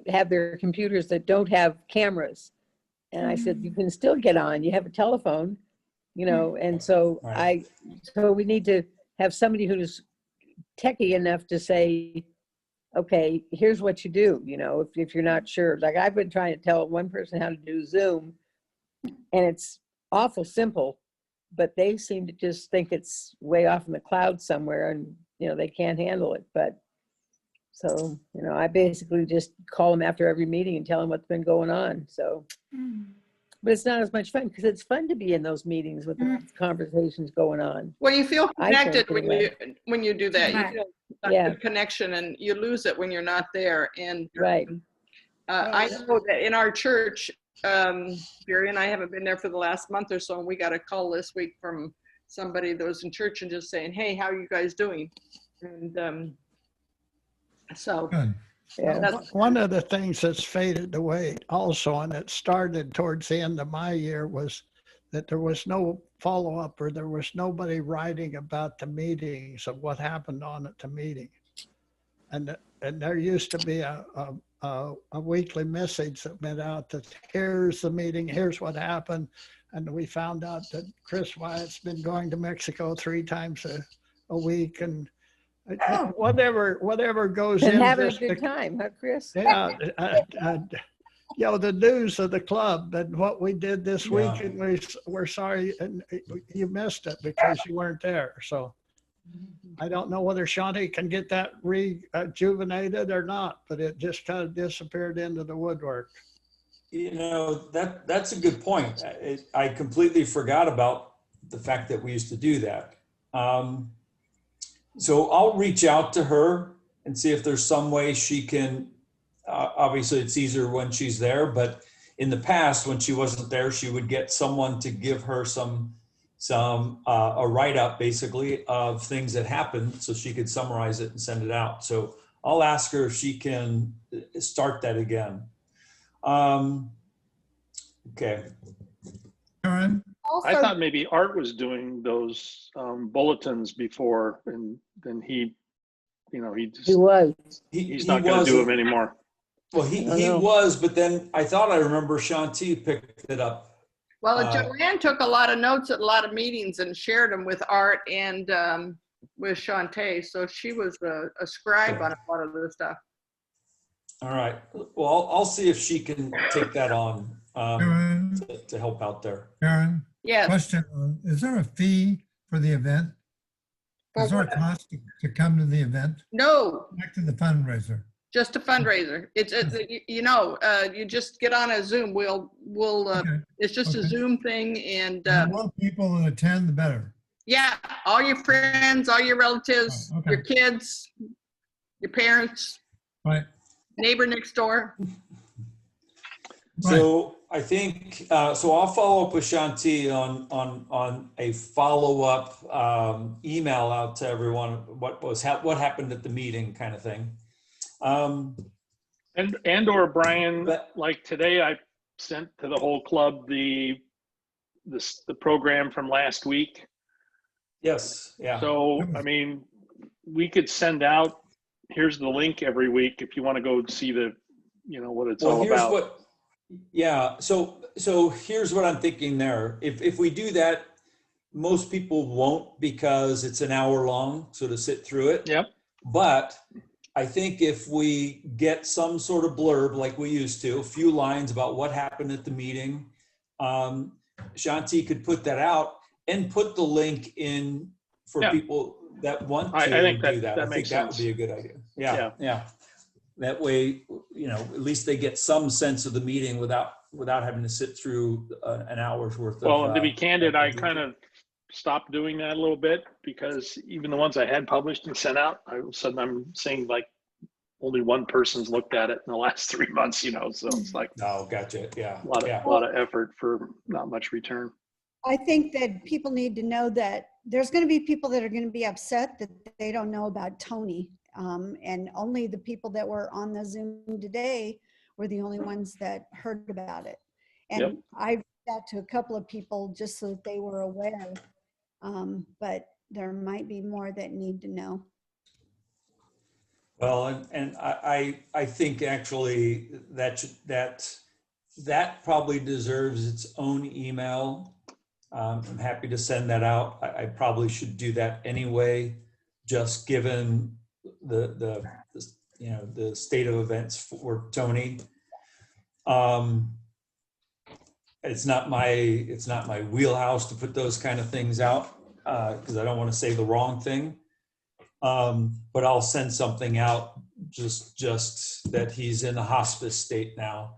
have their computers that don't have cameras. And I said, you can still get on, you have a telephone, and so Right. so we need to have somebody who's techie enough to say, okay, here's what you do, if you're not sure. Like, I've been trying to tell one person how to do Zoom, and it's awful simple, but they seem to just think it's way off in the cloud somewhere, and, they can't handle it. But so, I basically just call them after every meeting and tell them what's been going on. So, but it's not as much fun, because it's fun to be in those meetings with the conversations going on. Well, you feel I think connected anyway. when you do that. You Right. feel a Yeah. good connection, and you lose it when you're not there. And Right. I know that in our church, Barry and I haven't been there for the last month or so, and we got a call this week from somebody that was in church and just saying, hey, how are you guys doing? And so Good. Yeah. that's, One of the things that's faded away also, and it started towards the end of my year, was that there was no follow-up, or there was nobody writing about the meetings of what happened on at the meeting. And there used to be a weekly message that went out that here's the meeting, here's what happened. And we found out that Chris Wyatt's been going to Mexico 3 times a week, and whatever goes And in. having a just good to- time, huh, Chris? Yeah, the news of the club and what we did this week, Yeah. and we're sorry, and you missed it because you weren't there. So I don't know whether Shanti can get that rejuvenated or not, but it just kind of disappeared into the woodwork. That's a good point. I completely forgot about the fact that we used to do that. So I'll reach out to her and see if there's some way she can, obviously it's easier when she's there, but in the past, when she wasn't there, she would get someone to give her a write-up basically of things that happened, so she could summarize it and send it out. So I'll ask her if she can start that again. Okay. Karen, I Also, thought maybe Art was doing those bulletins before, and then he, you know, He he's was. not going to do them anymore. Well, I don't he know. was, but then I thought I remember Shanti picked it up. Well, Joanne took a lot of notes at a lot of meetings and shared them with Art and with Shantae. So she was a scribe on a lot of the stuff. All right. Well, I'll see if she can take that on Karen, to help out there. Karen, Yes. question, is there a fee for the event? For Is there a what? cost to come to the event? No, Back to the fundraiser. just a fundraiser. It's you just get on a Zoom. We'll Okay. it's just a Okay. Zoom thing, and The more people that attend, the better. yeah, all your friends, all your relatives, Oh, okay. your kids, your parents, Right. neighbor next door. So I think, so I'll follow up with Shanti on a follow-up email out to everyone, what happened at the meeting kind of thing. And or Brian, But- like today, I sent to the whole club the program from last week. Yes, yeah. So, I mean, we could send out, here's the link every week if you want to go see the, you know, what it's all Here's about. what, yeah, so here's what I'm thinking there. If we do that, most people won't because it's an hour long, so to sit through it. Yep. But I think if we get some sort of blurb like we used to, a few lines about what happened at the meeting, Shanti could put that out and put the link in for Yeah. people that want to I think do that. that I think makes that would sense. be a good idea. Yeah. Yeah. That way, you know, at least they get some sense of the meeting without having to sit through an hour's worth of. Well, and to be candid, I detail. kind of stopped doing that a little bit because even the ones I had published and sent out, all of a sudden I'm seeing like only one person's looked at it in the last 3 months, you know, so it's like Oh, gotcha. Yeah. a lot of effort for not much return. I think that people need to know that there's going to be people that are going to be upset that they don't know about Tony. And only the people that were on the Zoom today were the only ones that heard about it. And Yep. I reached out to a couple of people just so that they were aware. But there might be more that need to know. Well, and I think actually that probably deserves its own email. I'm happy to send that out. I probably should do that anyway, just given the you know, the state of events for Tony. It's not my wheelhouse to put those kind of things out because I don't want to say the wrong thing. But I'll send something out just that he's in the hospice state now.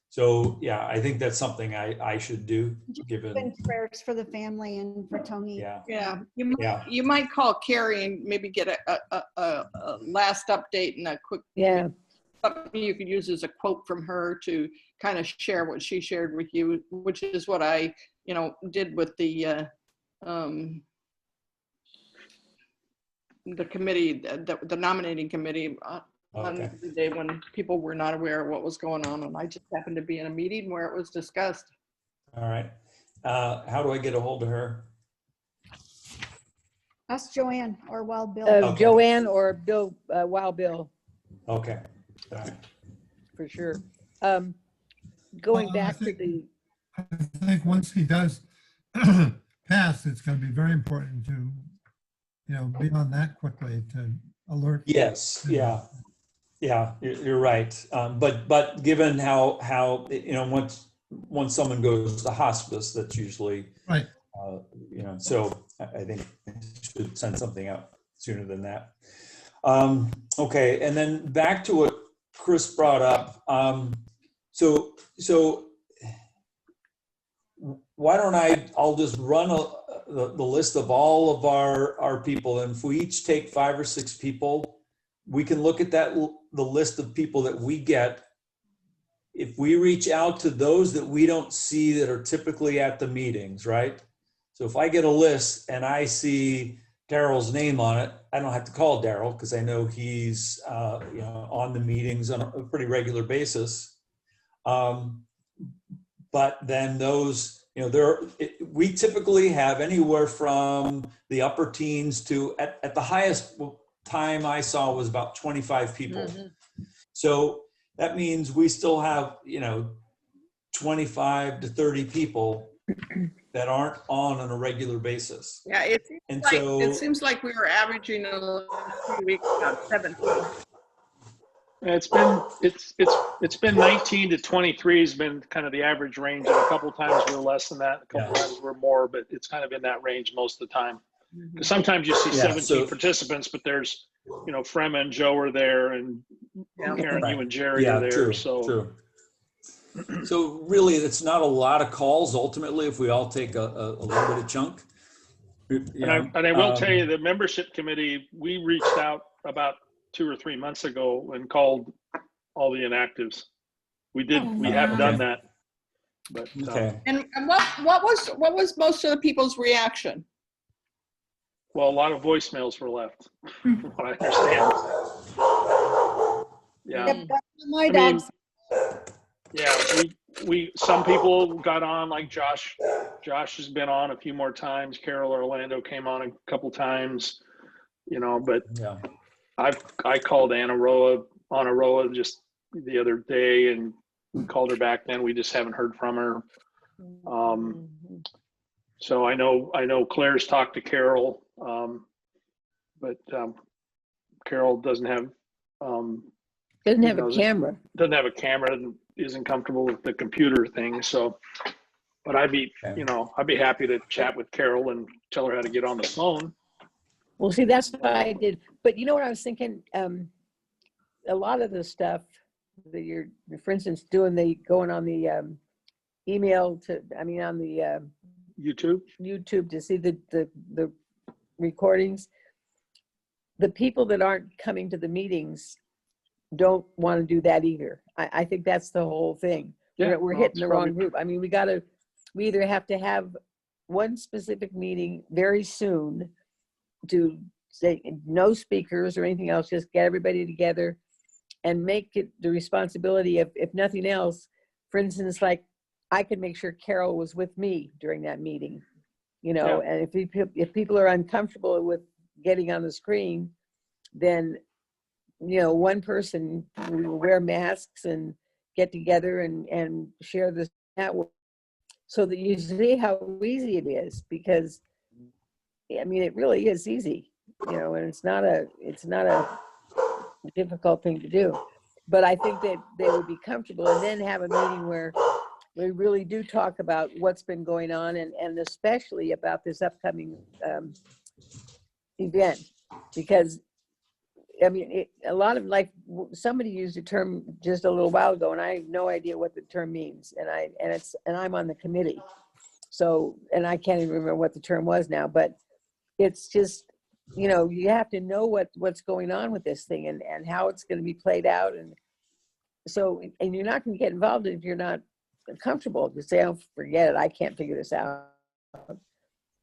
So yeah, I think that's something I should do given. And prayers for the family and for Tony. Yeah. Yeah, Yeah. you might call Carrie and maybe get a last update and a quick, Yeah. something you could use as a quote from her to kind of share what she shared with you, which is what I, you know, did with the committee, the nominating committee on Okay. the day when people were not aware of what was going on, and I just happened to be in a meeting where it was discussed. All right. How do I get a hold of her? Ask Joanne or Wild Bill. Okay. Joanne or Bill, Wild Bill, Okay. All right. for sure. Going I back to think- the, I think once he does pass, it's going to be very important to, you know, be on that quickly to alert. Yes. Yeah. Yeah. You're right. But given how you know, once someone goes to hospice, that's usually Right. you know, so I think I should send something out sooner than that. Okay, and then back to what Chris brought up. So why don't I'll just run the list of all of our people, and if we each take 5 or 6 people, we can look at the list of people that we get. If we reach out to those that we don't see that are typically at the meetings, right? So if I get a list and I see Daryl's name on it, I don't have to call Daryl because I know he's you know, on the meetings on a pretty regular basis. But then those You know, we typically have anywhere from the upper teens to at the highest time I saw was about 25 people. So that means we still have, 25 to 30 people that aren't on a regular basis. Yeah, And it seems like we were averaging in the last 3 weeks about 17. It's been 19 to 23 has been kind of the average range, and a couple times we're less than that, a couple times we're more, but it's kind of in that range most of the time. Because sometimes you see 17 participants, but there's, Frema and Joe are there, and Karen, you and Jerry are there. True, so true. So really, it's not a lot of calls ultimately if we all take a little bit of chunk. And I will tell you, the membership committee, we reached out about 2 or 3 months ago and called all the inactives. We have done that. But And what was most of the people's reaction? well, a lot of voicemails were left, from what I understand. Yeah. Yep, that's my I mean, dogs. Yeah, we some people got on, like Josh. Josh has been on a few more times. Carol Orlando came on a couple times, but I called Anna Roa just the other day, and we called her back then. We just haven't heard from her. So I know Claire's talked to Carol, but Carol doesn't have a camera. Doesn't have a camera and isn't comfortable with the computer thing. So, but I'd be happy to chat with Carol and tell her how to get on the phone. Well, see, that's what I did. But you know what I was thinking? A lot of the stuff that you're, for instance, going on the email on the YouTube to see the recordings. The people that aren't coming to the meetings don't want to do that either. I think that's the whole thing. Yeah, we're hitting the wrong group. I mean, we either have to have one specific meeting very soon to say no speakers or anything else, just get everybody together and make it the responsibility of, if nothing else, for instance, like I could make sure Carol was with me during that meeting, and if people are uncomfortable with getting on the screen, then one person will wear masks and get together and share this network, so that you see how easy it is. Because I mean, it really is easy, and it's not a difficult thing to do. But I think that they would be comfortable, and then have a meeting where we really do talk about what's been going on, and especially about this upcoming event. Because I mean, a lot of, like, somebody used a term just a little while ago, and I have no idea what the term means. And I'm on the committee, so, and I can't even remember what the term was now. But it's just, you have to know what's going on with this thing and how it's going to be played out. And so, and you're not going to get involved if you're not comfortable to say, "Oh, forget it, I can't figure this out."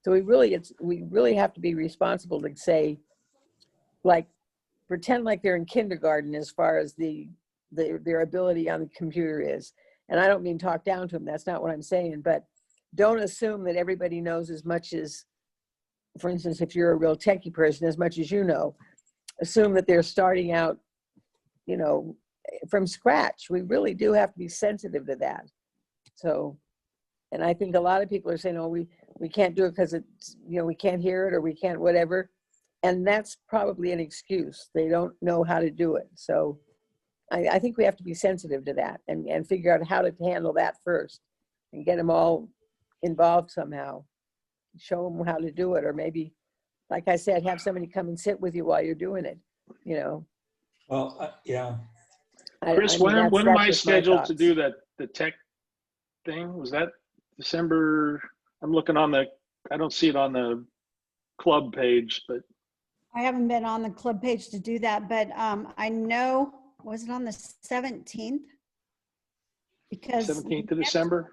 So we really have to be responsible to say, like, pretend like they're in kindergarten as far as their ability on the computer is. And I don't mean talk down to them. That's not what I'm saying. But don't assume that everybody knows as much as, for instance, if you're a real techie person, as much as you know. Assume that they're starting out, from scratch. We really do have to be sensitive to that. So, and I think a lot of people are saying, "Oh, we can't do it because it's, we can't hear it, or we can't whatever." And that's probably an excuse. They don't know how to do it. So I think we have to be sensitive to that and figure out how to handle that first and get them all involved somehow. Show them how to do it. Or maybe, like I said, have somebody come and sit with you while you're doing it, Well, yeah. Chris, when am I scheduled to do the tech thing? Was that December? I'm looking I don't see it on the club page, but I haven't been on the club page to do that, but I know, was it on the 17th? Because 17th of December?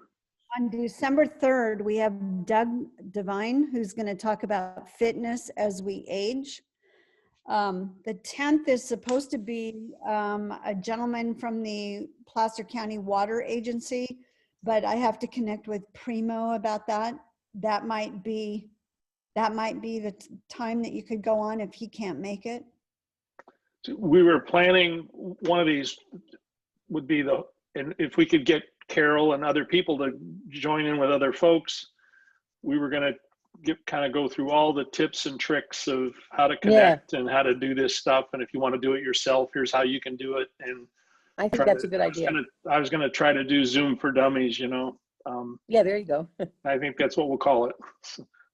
On December 3rd, we have Doug Devine, who's going to talk about fitness as we age. The 10th is supposed to be a gentleman from the Placer County Water Agency, but I have to connect with Primo about that. That might be the time that you could go on if he can't make it. We were planning, one of these would be and if we could get Carol and other people to join in with other folks, we were going to kind of go through all the tips and tricks of how to connect and how to do this stuff. And if you want to do it yourself, here's how you can do it. And I think that's a good idea. I was going to try to do Zoom for Dummies, Yeah, there you go. I think that's what we'll call it.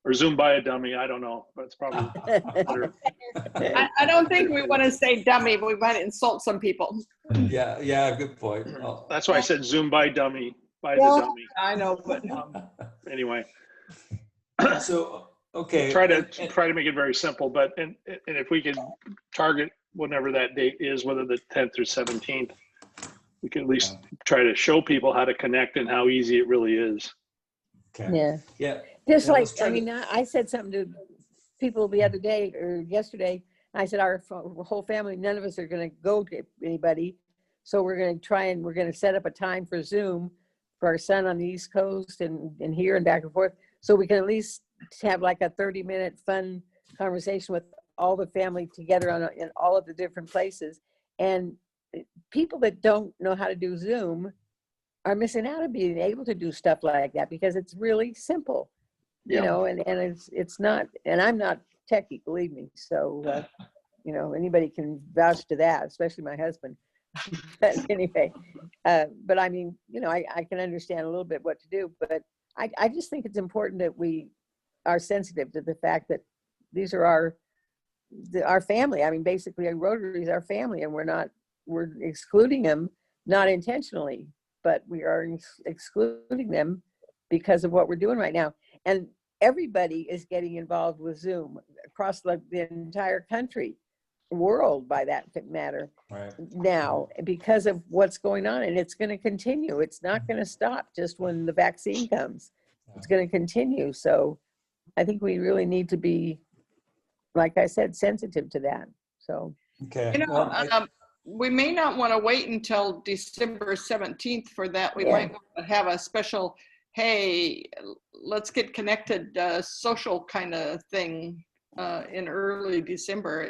Or Zoom by a dummy. I don't know, but it's probably better. I don't think we want to say dummy, but we might insult some people. Yeah, good point. That's why I said Zoom by dummy, by the Well, dummy. I know, but Anyway, So, okay. try to make it very simple, but and if we could target whenever that date is, whether the 10th or 17th, we can at least try to show people how to connect and how easy it really is. Okay. Yeah. Yeah. Just Yeah, like, let's try I to- mean, I said something to people the other day or yesterday. I said, our whole family, none of us are going to go to anybody. So we're going to set up a time for Zoom for our son on the East Coast and here and back and forth. So we can at least have like a 30-minute fun conversation with all the family together in all of the different places. And people that don't know how to do Zoom are missing out on being able to do stuff like that because it's really simple, you know, and it's not, and I'm not techie, believe me. So, anybody can vouch to that, especially my husband. But anyway, but I mean, I can understand a little bit what to do, but I just think it's important that we are sensitive to the fact that these are our family. I mean, basically, Rotary is our family, and we're excluding them, not intentionally, but we are excluding them because of what we're doing right now. And everybody is getting involved with Zoom across the entire country, world, by that matter, Right. now, because of what's going on. And it's going to continue. It's not going to stop just when the vaccine comes. It's going to continue. So I think we really need to be, like I said, sensitive to that. So, Okay. Well, we may not want to wait until December 17th for that. We might want to have a special, hey, let's get connected social kind of thing in early December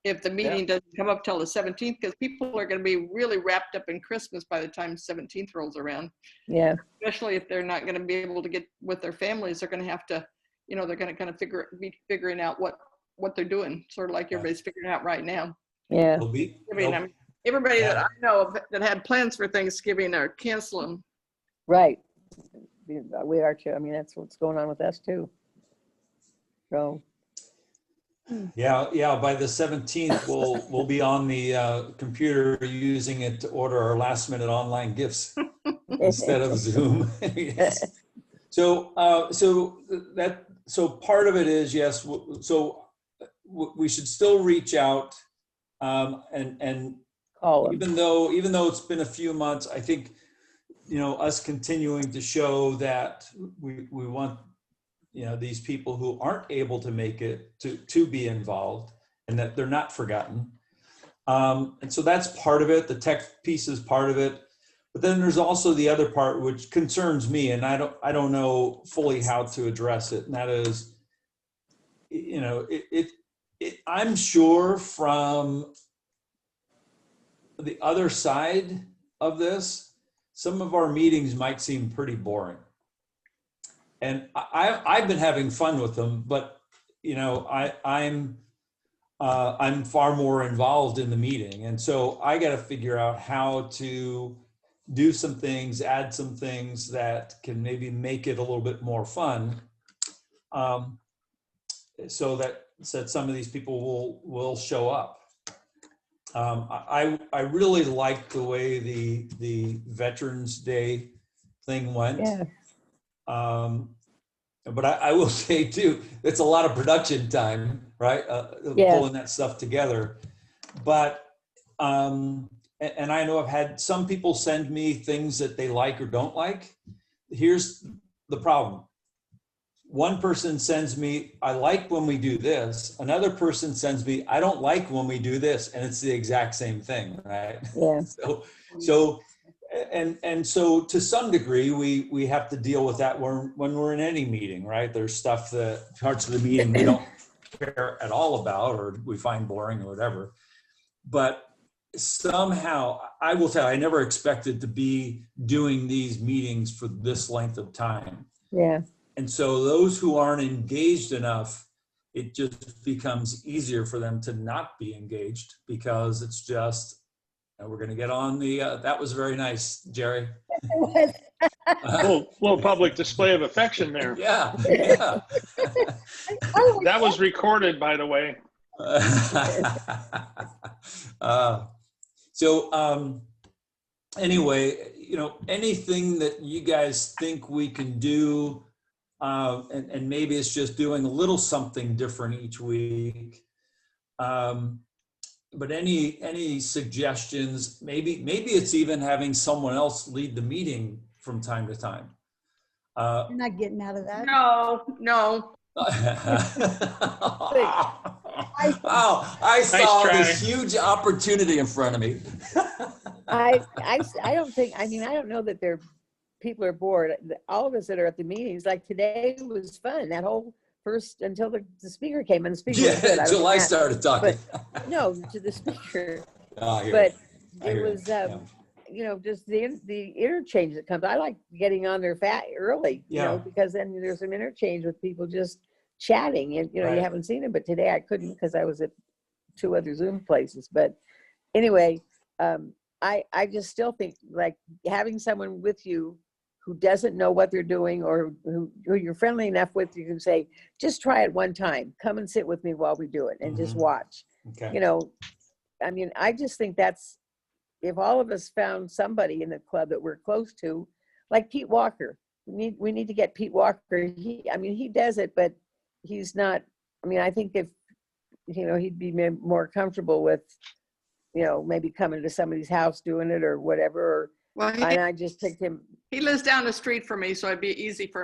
if the meeting doesn't come up till the 17th, because people are going to be really wrapped up in Christmas by the time 17th rolls around. yeah. Especially if they're not going to be able to get with their families, they're going to have to, they're going to kind of be figuring out what they're doing, sort of like everybody's figuring out right now. Yeah. Everybody that I know of that had plans for Thanksgiving are canceling. Right. We are too. I mean, that's what's going on with us too. So, yeah. By the 17th, we'll be on the computer using it to order our last minute online gifts instead of Zoom. Yes. So part of it is, yes. So we should still reach out, and call them. even though it's been a few months, I think, us continuing to show that we want, these people who aren't able to make it to be involved and that they're not forgotten. And so that's part of it. The tech piece is part of it. But then there's also the other part which concerns me, and I don't know fully how to address it. And that is, I'm sure from the other side of this, some of our meetings might seem pretty boring. And I've been having fun with them, but I'm far more involved in the meeting, and so I got to figure out how to do some things, add some things that can maybe make it a little bit more fun, so that some of these people will show up. I really liked the way the Veterans Day thing went. Yeah. But I will say too, it's a lot of production time, right? Pulling that stuff together. But, and I know I've had some people send me things that they like or don't like. Here's the problem. One person sends me, I like when we do this. Another person sends me, I don't like when we do this. And it's the exact same thing, right? Yeah. So And so to some degree, we have to deal with that when we're in any meeting, right? There's stuff that parts of the meeting we don't care at all about, or we find boring or whatever. But somehow, I will tell you, I never expected to be doing these meetings for this length of time. Yeah. And so those who aren't engaged enough, it just becomes easier for them to not be engaged, because it's just, we're going to get on the, that was very nice, Jerry. Little public display of affection there. Yeah, yeah. That was recorded, by the way. Anyway, anything that you guys think we can do, and maybe it's just doing a little something different each week. But any suggestions? Maybe it's even having someone else lead the meeting from time to time. You're not getting out of that. No. Wow, I saw try. this huge opportunity in front of me. I don't think, I don't know that people are bored. All of us that are at the meetings, like today was fun. That whole first, until the speaker came, and the speaker was good. Yeah, until I started talking. But no, to the speaker. Oh, I hear But you. I it hear was, you. just the interchange that comes. I like getting on there early, Yeah. because then there's some interchange with people just chatting, and Right. you haven't seen them. But today I couldn't, because I was at 2 other Zoom places. But anyway, I just still think, like, having someone with you who doesn't know what they're doing, or who you're friendly enough with, you can say, just try it one time. Come and sit with me while we do it, and just watch. Okay. I just think that's, if all of us found somebody in the club that we're close to, like Pete Walker. We need to get Pete Walker. He does it, but he's not, I think if, he'd be more comfortable with, maybe coming to somebody's house doing it or whatever. Or, Well, and I just picked him. he lives down the street from me, so it'd be easy for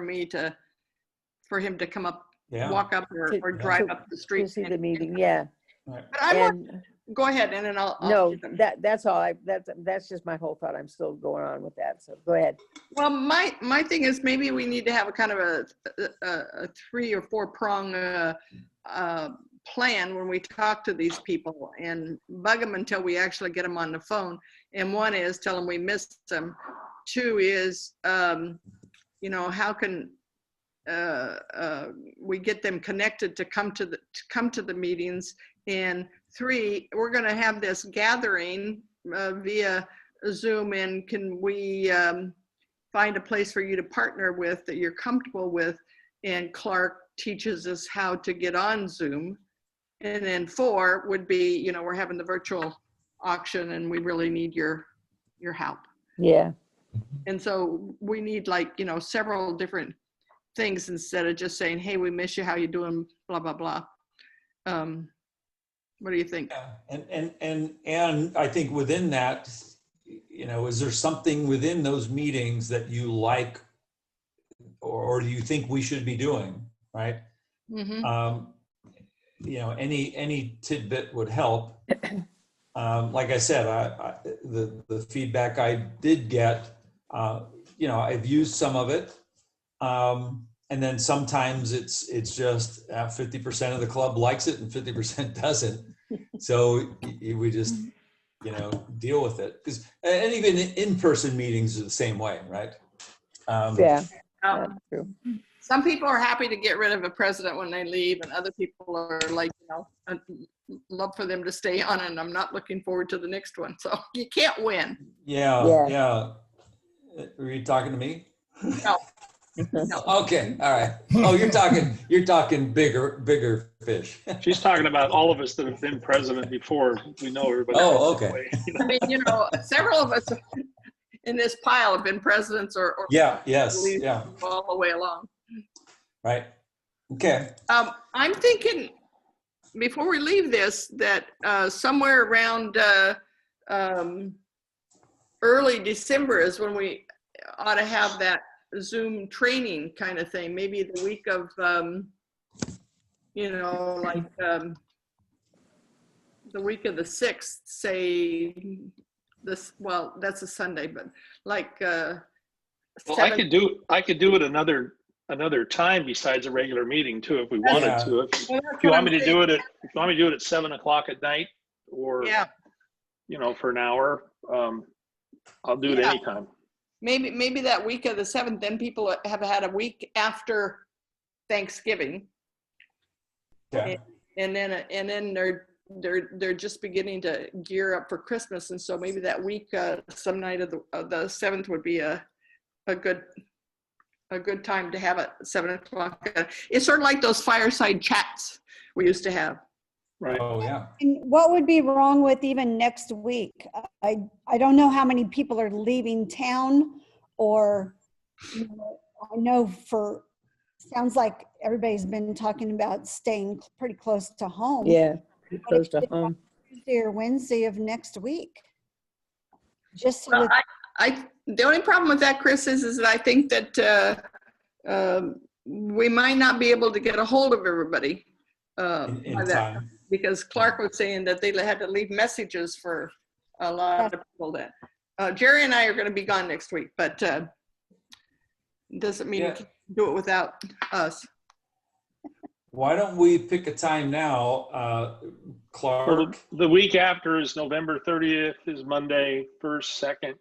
him to come up, Yeah. walk up or drive up the street. To see the meeting, yeah. But I want, And go ahead, and then I'll no, that's all. That's just my whole thought. I'm still going on with that. So go ahead. Well, my thing is, maybe we need to have a kind of a 3 or 4 prong plan when we talk to these people, and bug them until we actually get them on the phone. And one is tell them we missed them. 2 is, how can we get them connected to come to the meetings? And 3, we're going to have this gathering via Zoom, and can we find a place for you to partner with that you're comfortable with? And Clark teaches us how to get on Zoom. And then 4 would be, we're having the virtual auction, and we really need your help. Yeah. And so we need, several different things, instead of just saying, hey, we miss you, how you doing, blah, blah, blah. What do you think? Yeah. And I think within that, is there something within those meetings that you like, or do you think we should be doing, right? Mm-hmm. Any tidbit would help. Like I said, the feedback I did get, I've used some of it. And then sometimes it's just 50% of the club likes it and 50% doesn't. So we just, deal with it. And even in-person meetings are the same way, right? Yeah. That's true. Some people are happy to get rid of a president when they leave, and other people are like, I'd love for them to stay on, and I'm not looking forward to the next one. So you can't win. Yeah. Were you talking to me? No. No. Okay, all right. Oh, you're talking bigger fish. She's talking about all of us that have been president before. We know everybody. Oh, okay. I mean, several of us in this pile have been presidents or Yes, all the way along. Right. Okay. I'm thinking, before we leave this, that somewhere around early December is when we ought to have that Zoom training kind of thing. Maybe the week of, the week of the 6th, say this, well, that's a Sunday, but like, Well, I 7 could do it another time besides a regular meeting too, if we wanted Yeah. to. Well, If that's you what want I'm me to saying. do it at 7 o'clock at night, or Yeah, for an hour, I'll do it Yeah. anytime. maybe that week of the 7th, then people have had a week after Thanksgiving. Okay. And then they're just beginning to gear up for Christmas. And so maybe that week, some night of the 7th would be a good time to have it 7 o'clock. It's sort of like those fireside chats we used to have. Right. Oh, yeah. And what would be wrong with even next week? I don't know how many people are leaving town, or, I know sounds like everybody's been talking about staying pretty close to home. Yeah, pretty close to home. Tuesday or Wednesday of next week. Just so Well, that, the only problem with that, Chris, is that I think that we might not be able to get a hold of everybody. In by that, time. because Clark was saying that they had to leave messages for a lot of people. That Jerry and I are going to be gone next week, but doesn't mean we can do it without us. Why don't we pick a time now, Well, Clark? the week after is November 30th is Monday, 1st, 2nd.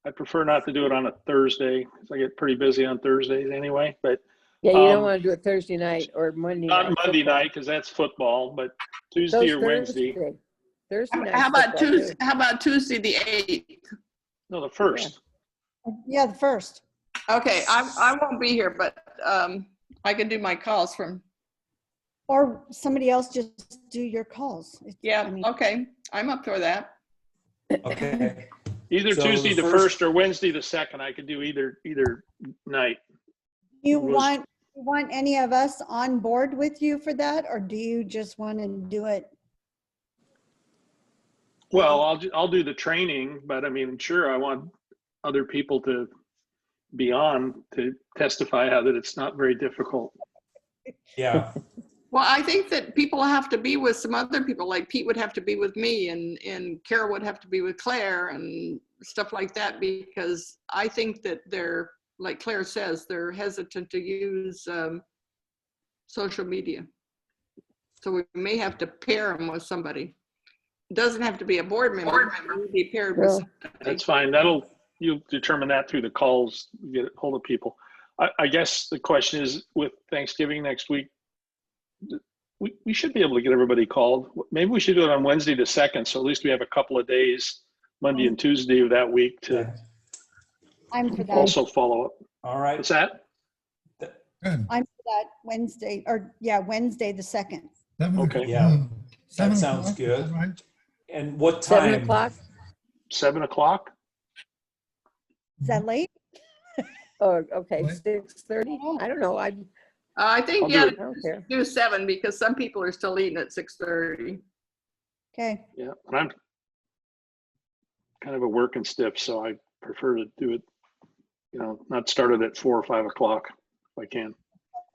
I prefer not to do it on a Thursday because I get pretty busy on Thursdays anyway, but Yeah, you don't Um, want to do it Thursday night or Monday night. not Monday football. night because that's football, but Tuesday or Wednesday. Thursday night. How about Tuesday the 8th? No, the 1st. yeah, the first. Okay, I won't be here, but I can do my calls from. Or somebody else just do your calls. Yeah, I mean, okay, I'm up for that. Okay. Either So Tuesday the the first- 1st or Wednesday the 2nd. I could do either night. you was- want any of us on board with you for that, or do you just want to do it? Well, I'll do the training, but I mean, sure, I want other people to be on to testify how that it's not very difficult. Yeah. Well, I think that people have to be with some other people, like Pete would have to be with me, and Carol would have to be with Claire and stuff like that, because I think that they're, like Claire says, they're hesitant to use social media. So we may have to pair them with somebody. It doesn't have to be a board member. It can be paired with Well, somebody. That's fine. You'll determine that through the calls, get a hold of people. I guess the question is, with Thanksgiving next week, we should be able to get everybody called. Maybe we should do it on Wednesday the 2nd, so at least we have a couple of days, Monday and Tuesday of that week, to Okay. I'm for that. also follow up. All right. What's that? Good. I'm for that Wednesday, Wednesday the 2nd. Okay. Yeah. 7 sounds o'clock, good. is that right? And what time? 7 o'clock? 7 o'clock? Is that late? Oh, okay, What? 6:30? I don't know. I I think, I'll do yeah, it. don't care. do 7, because some people are still eating at 6:30. Okay. Yeah, and I'm kind of a working stiff, so I prefer to do it, not start it at 4 or 5 o'clock if I can.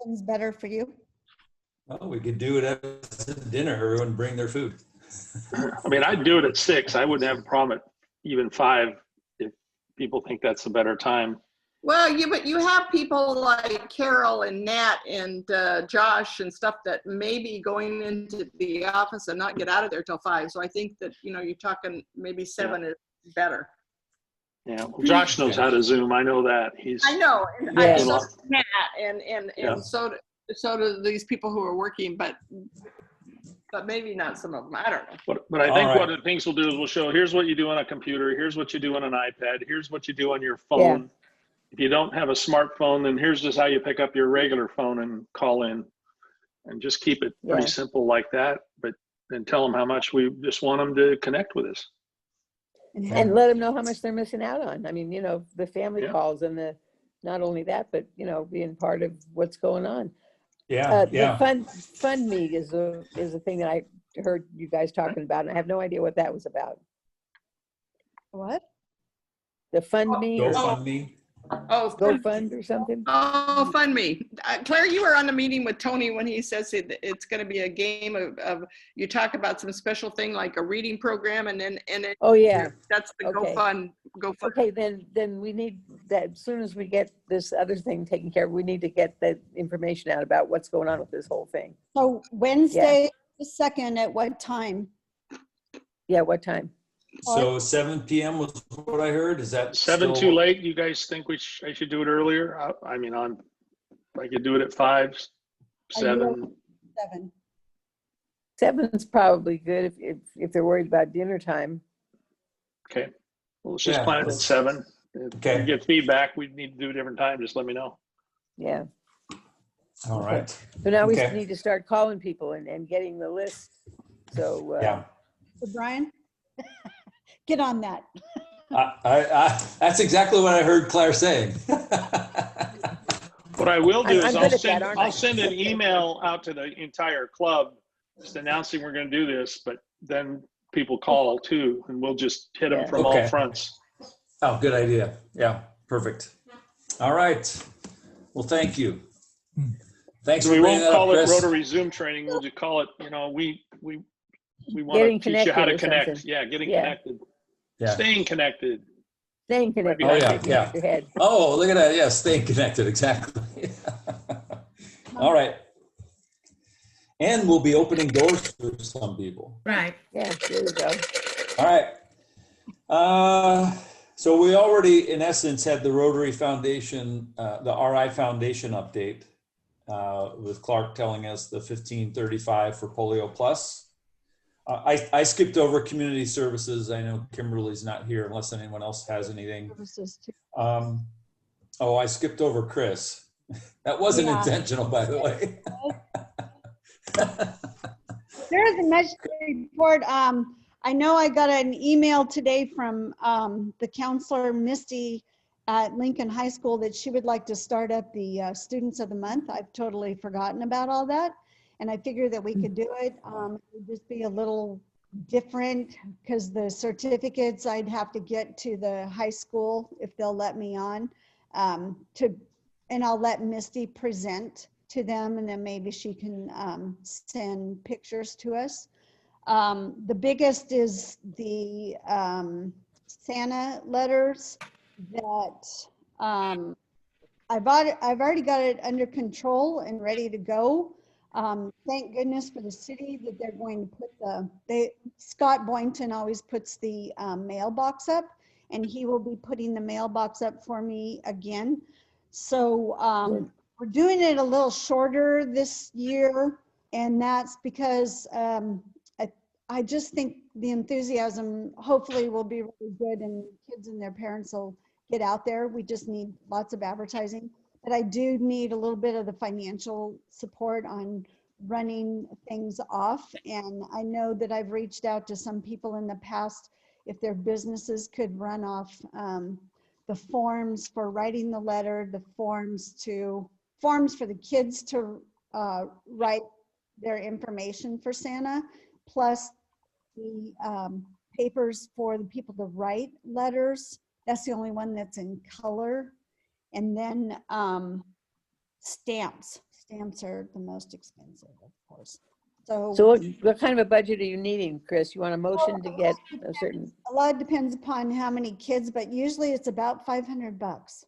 Something's better for you. Well, we could do it at dinner. Everyone bring their food. I mean, I'd do it at 6. I wouldn't have a problem at even 5 if people think that's a better time. Well, but you have people like Carol and Nat and Josh and stuff that may be going into the office and not get out of there till 5. So I think that, you're talking maybe 7 is better. Yeah, well, Josh knows how to Zoom. I know that. I know, and Yeah. so does Nat, and Yeah. so do these people who are working, but maybe not some of them. I don't know. But I think All right. what the things we'll do is we'll show, here's what you do on a computer, here's what you do on an iPad, here's what you do on your phone. If you don't have a smartphone, then here's just how you pick up your regular phone and call in. And just keep it pretty Yeah. simple like that, but then tell them how much we just want them to connect with us. And let them know how much they're missing out on. I mean, the family Yeah. calls and not only that, but, being part of what's going on. Yeah. The fund me is a thing that I heard you guys talking about, and I have no idea what that was about. What? The fund me, or GoFundMe. Oh, GoFund or something? oh, fund me. Claire, you were on the meeting with Tony when he says it's going to be a game of you talk about some special thing like a reading program, and then Oh, yeah. that's the Okay. GoFund. Okay, then we need that, as soon as we get this other thing taken care of, we need to get the information out about what's going on with this whole thing. So Wednesday, the 2nd, at what time? Yeah, what time? So 7 p.m. was what I heard. Is that 7 still- too late? You guys think I should do it earlier? I mean, I could do it at 5, 7. 7. 7's probably good if they're worried about dinner time. Okay. Well, let's just Yeah, plan it at let's- 7. If Okay. you get feedback, we need to do a different time. Just let me know. Yeah. All right. So now we Okay. need to start calling people and getting the list. So, Yeah. So Brian, get on that. That's exactly what I heard Claire saying. What I will do I'm is good at that, aren't I? I'll send an email out to the entire club just announcing we're going to do this, but then people call too, and we'll just hit them Yeah. from Okay. all fronts. Oh, good idea. Yeah, perfect. All right. Well, thank you. Thanks for We bringing won't that up, call it Chris. Rotary Zoom training. We'll just call it, we want Getting to teach you how to connected or connect. something. Yeah, getting Yeah. connected, Yeah. staying connected. staying connected. Oh, yeah, in yeah. Your head. Oh, look at that. Yeah, staying connected. Exactly. All right. And we'll be opening doors for some people. Right. Yeah, there you go. All right. So we already, in essence, had the Rotary Foundation, the RI Foundation update with Clark telling us the 1535 for Polio Plus. I skipped over community services. I know Kimberly's not here unless anyone else has anything. Oh, I skipped over Chris. That wasn't Yeah. intentional, by the way. There isn't much to report. I know I got an email today from the counselor, Misty, at Lincoln High School that she would like to start up the Students of the Month. I've totally forgotten about all that. And I figured that we could do it. It would just be a little different because the certificates I'd have to get to the high school if they'll let me on. And I'll let Misty present to them, and then maybe she can send pictures to us. The biggest is the Santa letters that I've already got it under control and ready to go. Thank goodness for the city that they're going to put Scott Boynton always puts the mailbox up, and he will be putting the mailbox up for me again. So we're doing it a little shorter this year, and that's because I just think the enthusiasm hopefully will be really good, and kids and their parents will get out there. We just need lots of advertising, but I do need a little bit of the financial support on running things off. And I know that I've reached out to some people in the past if their businesses could run off the forms for writing the letter, the forms for the kids to write their information for Santa, plus the papers for the people to write letters. That's the only one that's in color. And then stamps. Stamps are the most expensive, of course. So what kind of a budget are you needing, Chris? You want a motion to get a certain? a lot depends upon how many kids, but usually it's about $500.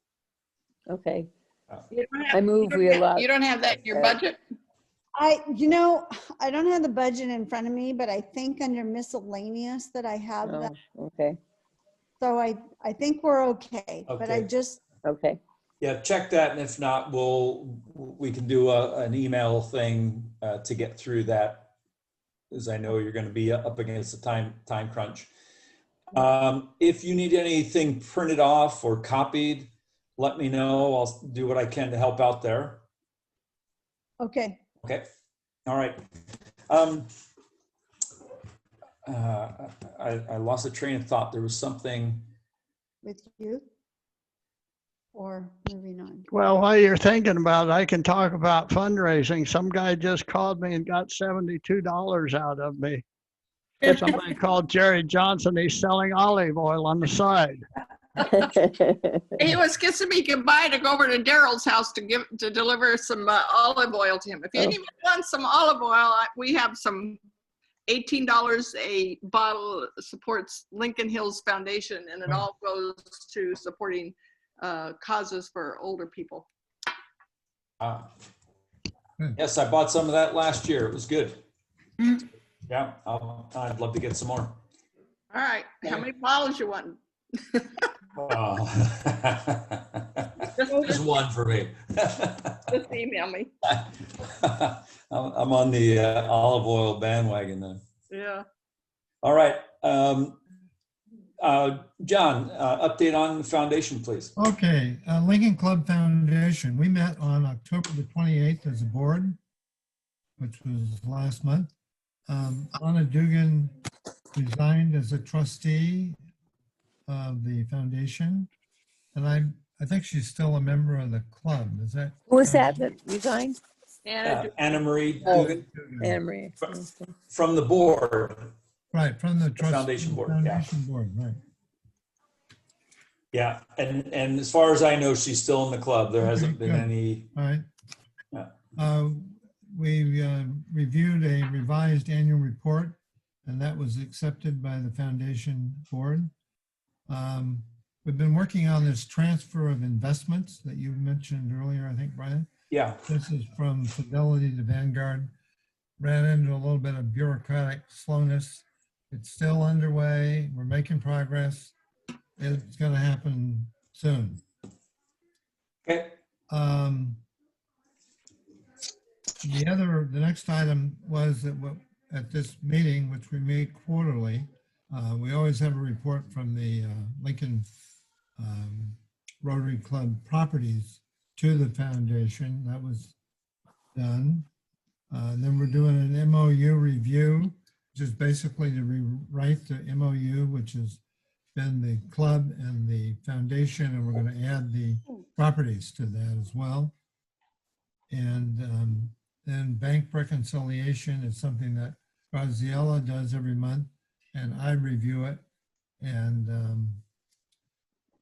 Okay. You don't have- I move we allow. You don't have that in your budget? I don't have the budget in front of me, but I think under miscellaneous that I have that. Oh, okay. So I think we're okay, but I Okay. just, Okay. Yeah, check that, and if not, we can do an email thing to get through that, as I know you're going to be up against a time crunch. If you need anything printed off or copied, let me know. I'll do what I can to help out there. okay. Okay. All right. I lost a train of thought. There was something. With you or moving on? Well, while you're thinking about it, I can talk about fundraising. Some guy just called me and got $72 out of me. Somebody called Jerry Johnson. He's selling olive oil on the side. He was kissing me goodbye to go over to Daryl's house to deliver some olive oil to him. If anyone wants some olive oil, we have some $18 a bottle, supports Lincoln Hills Foundation, and it all goes to supporting causes for older people. Yes, I bought some of that last year. It was good. Mm. Yeah, I'd love to get some more. All right, how many bottles you want? Just one for me. Just email me. I'm on the olive oil bandwagon then. Yeah. All right. John, update on the foundation, please. Okay, Lincoln Club Foundation, we met on October the 28th as a board, which was last month. Anna Dugan resigned as a trustee of the foundation, and I think she's still a member of the club. Is that? Who was that resigned? Anna Marie Oh. Dugan Anna Marie. from the board. Right, from the Foundation board, yeah. Foundation board, right. Yeah, and as far as I know, she's still in the club. There hasn't been good. any. All right. Yeah. We reviewed a revised annual report, and that was accepted by the foundation board. We've been working on this transfer of investments that you mentioned earlier, I think, Brian. Yeah. This is from Fidelity to Vanguard. Ran into a little bit of bureaucratic slowness. It's still underway. We're making progress. It's going to happen soon. Okay. The next item was that at this meeting, which we meet quarterly, we always have a report from the Lincoln Rotary Club properties to the foundation. That was done. Then we're doing an MOU review, which is basically to rewrite the MOU, which has been the club and the foundation, and we're going to add the properties to that as well. And then bank reconciliation is something that Graziella does every month, and I review it and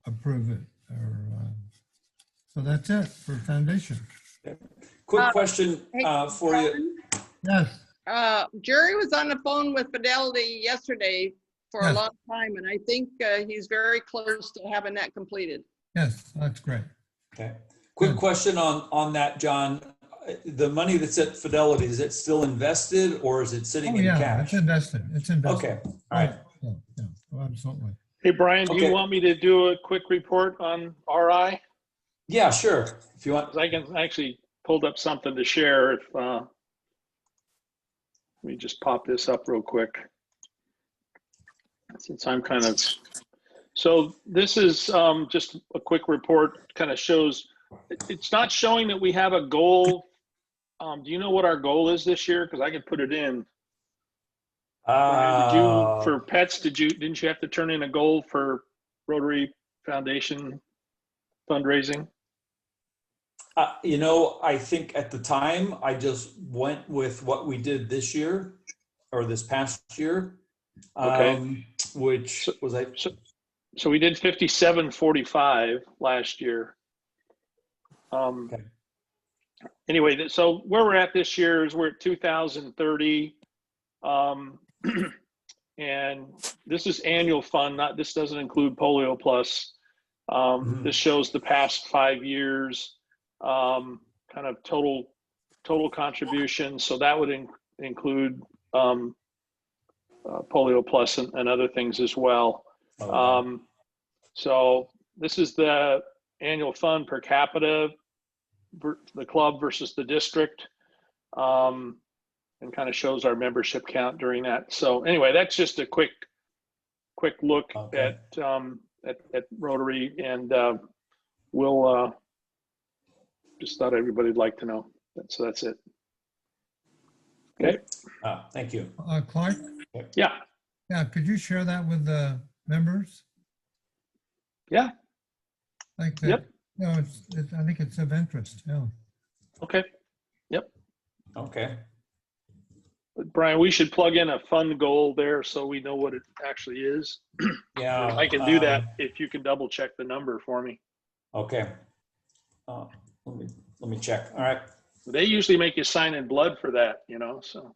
approve it. So that's it for foundation. Quick question for you. Yes. Jerry was on the phone with Fidelity yesterday for a Yes. long time, and I think he's very close to having that completed. Yes, that's great. Okay. Quick Good. question on that, John. The money that's at Fidelity, is it still invested or is it sitting Oh, in yeah, cash? it's invested. It's invested. Okay. All right. Yeah, yeah, oh, absolutely. Hey, Brian, do Okay. you want me to do a quick report on RI? Yeah, sure. If you want. 'Cause I can actually pulled up something to share. If let me just pop this up real quick, since I'm kind of. So this is just a quick report. Kind of shows. It's not showing that we have a goal. Do you know what our goal is this year? Because I can put it in. Brian, did you, for pets, didn't you have to turn in a goal for Rotary Foundation fundraising? You know, I think at the time I just went with what we did this year or this past year, Okay. which was I. So we did 5745 last year. Okay. Anyway, so where we're at this year is we're at 2030. And this is annual fund, this doesn't include Polio Plus. This shows the past 5 years, kind of total contribution. So that would include Polio Plus and other things as well. Okay. So this is the annual fund per capita, the club versus the district, and kind of shows our membership count during that. So anyway, that's just a quick look Okay. at Rotary, and we'll just thought everybody'd like to know. So that's it. Okay. Thank you. Clark? Yeah. Yeah, could you share that with the members? Yeah. Like that? Yep. No, I think it's of interest, yeah. Okay. Okay. Brian, we should plug in a fund goal there so we know what it actually is. Yeah. I can do that if you can double check the number for me. Okay. Let me check. All right. They usually make you sign in blood for that, you know, so.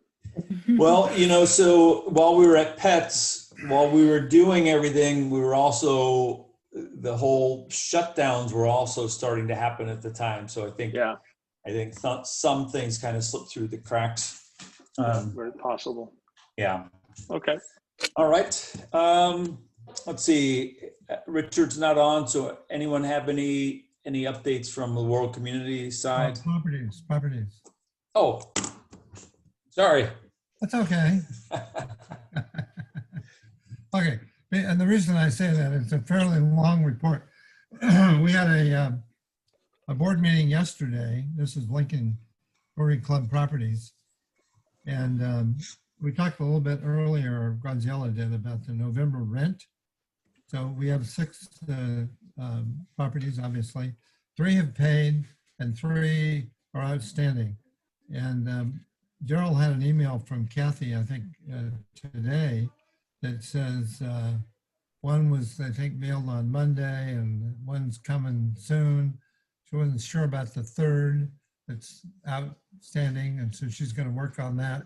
Well, so while we were at Pets, while we were doing everything, we were also, the whole shutdowns were also starting to happen at the time. So I think some things kind of slipped through the cracks. Very possible. Yeah. Okay. All right. Let's see. Richard's not on. So anyone have any updates from the world community side? Properties. Oh, sorry. That's okay. Okay, and the reason I say that, it's a fairly long report. We had a board meeting yesterday. This is Lincoln Rotary Club Properties. And we talked a little bit earlier, or Graziella did, about the November rent. So we have 6 properties, obviously. 3 have paid and 3 are outstanding. And Gerald had an email from Kathy, I think, today that says one was, I think, mailed on Monday and one's coming soon. She wasn't sure about the 3rd that's outstanding, and so she's going to work on that.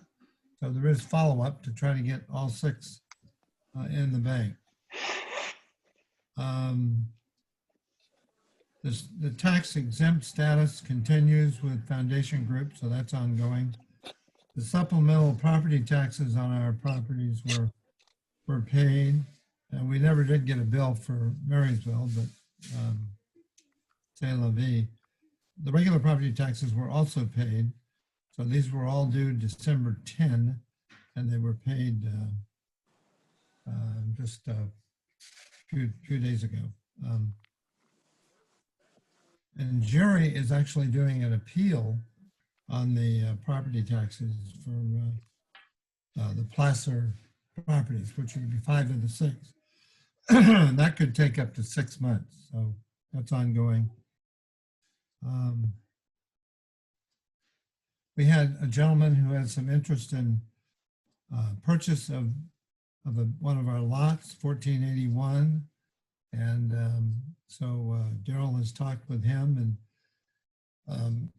So there is follow-up to try to get all 6 in the bank. The tax exempt status continues with Foundation Group, so that's ongoing. The supplemental property taxes on our properties were paid, and we never did get a bill for Marysville, but c'est la vie. The regular property taxes were also paid, so these were all due December 10, and they were paid just a few days ago. And Jerry is actually doing an appeal on the property taxes for the Placer properties, which would be 5 of the 6. That could take up to 6 months, so that's ongoing. We had a gentleman who had some interest in purchase of one of our lots, 1481, and so Daryl has talked with him, and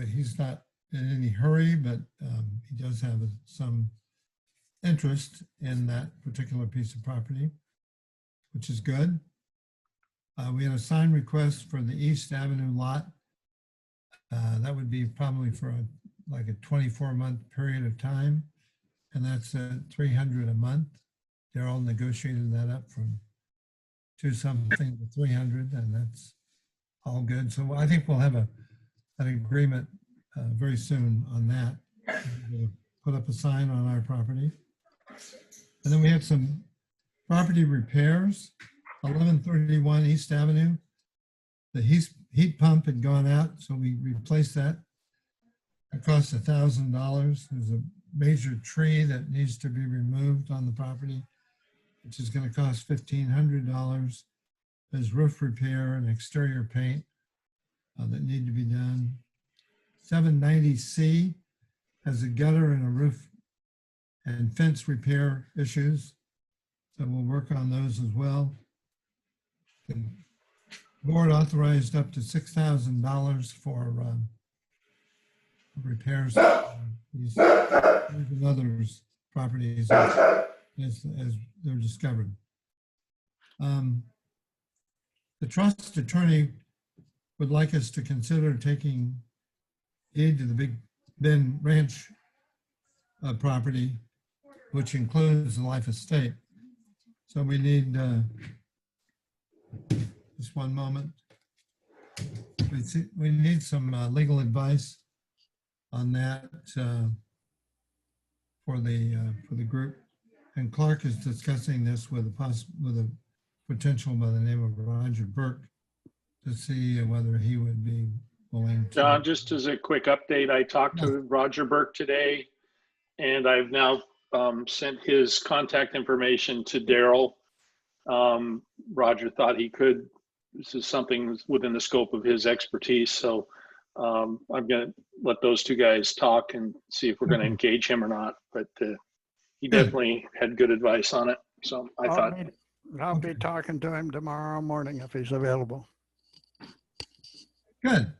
he's not in any hurry, but he does have some interest in that particular piece of property, which is good. We had a sign request for the East Avenue lot. That would be probably for like a 24-month period of time, and that's at $300 a month. Daryl negotiated that up from 2-something to 300, and that's all good. So I think we'll have an agreement very soon on that. We'll put up a sign on our property. And then we had some property repairs, 1131 East Avenue. The heat pump had gone out, so we replaced that. It cost $1,000. There's a major tree that needs to be removed on the property, which is going to cost $1,500. There's roof repair and exterior paint that need to be done. 790C has a gutter and a roof and fence repair issues. So we'll work on those as well. The board authorized up to $6,000 for repairs these and others properties as they're discovered. The trust attorney would like us to consider taking deed to the Big Bend Ranch property, which includes the life estate. So we need just one moment. We need some legal advice on that for the group. And Clark is discussing this with a potential by the name of Roger Burke to see whether he would be willing to. John, just as a quick update, I talked to Roger Burke today, and I've now sent his contact information to Daryl. Roger thought he could. This is something within the scope of his expertise, so I'm going to let those two guys talk and see if we're going to engage him or not. But he definitely had good advice on it. So I thought, I'll be talking to him tomorrow morning if he's available. Good.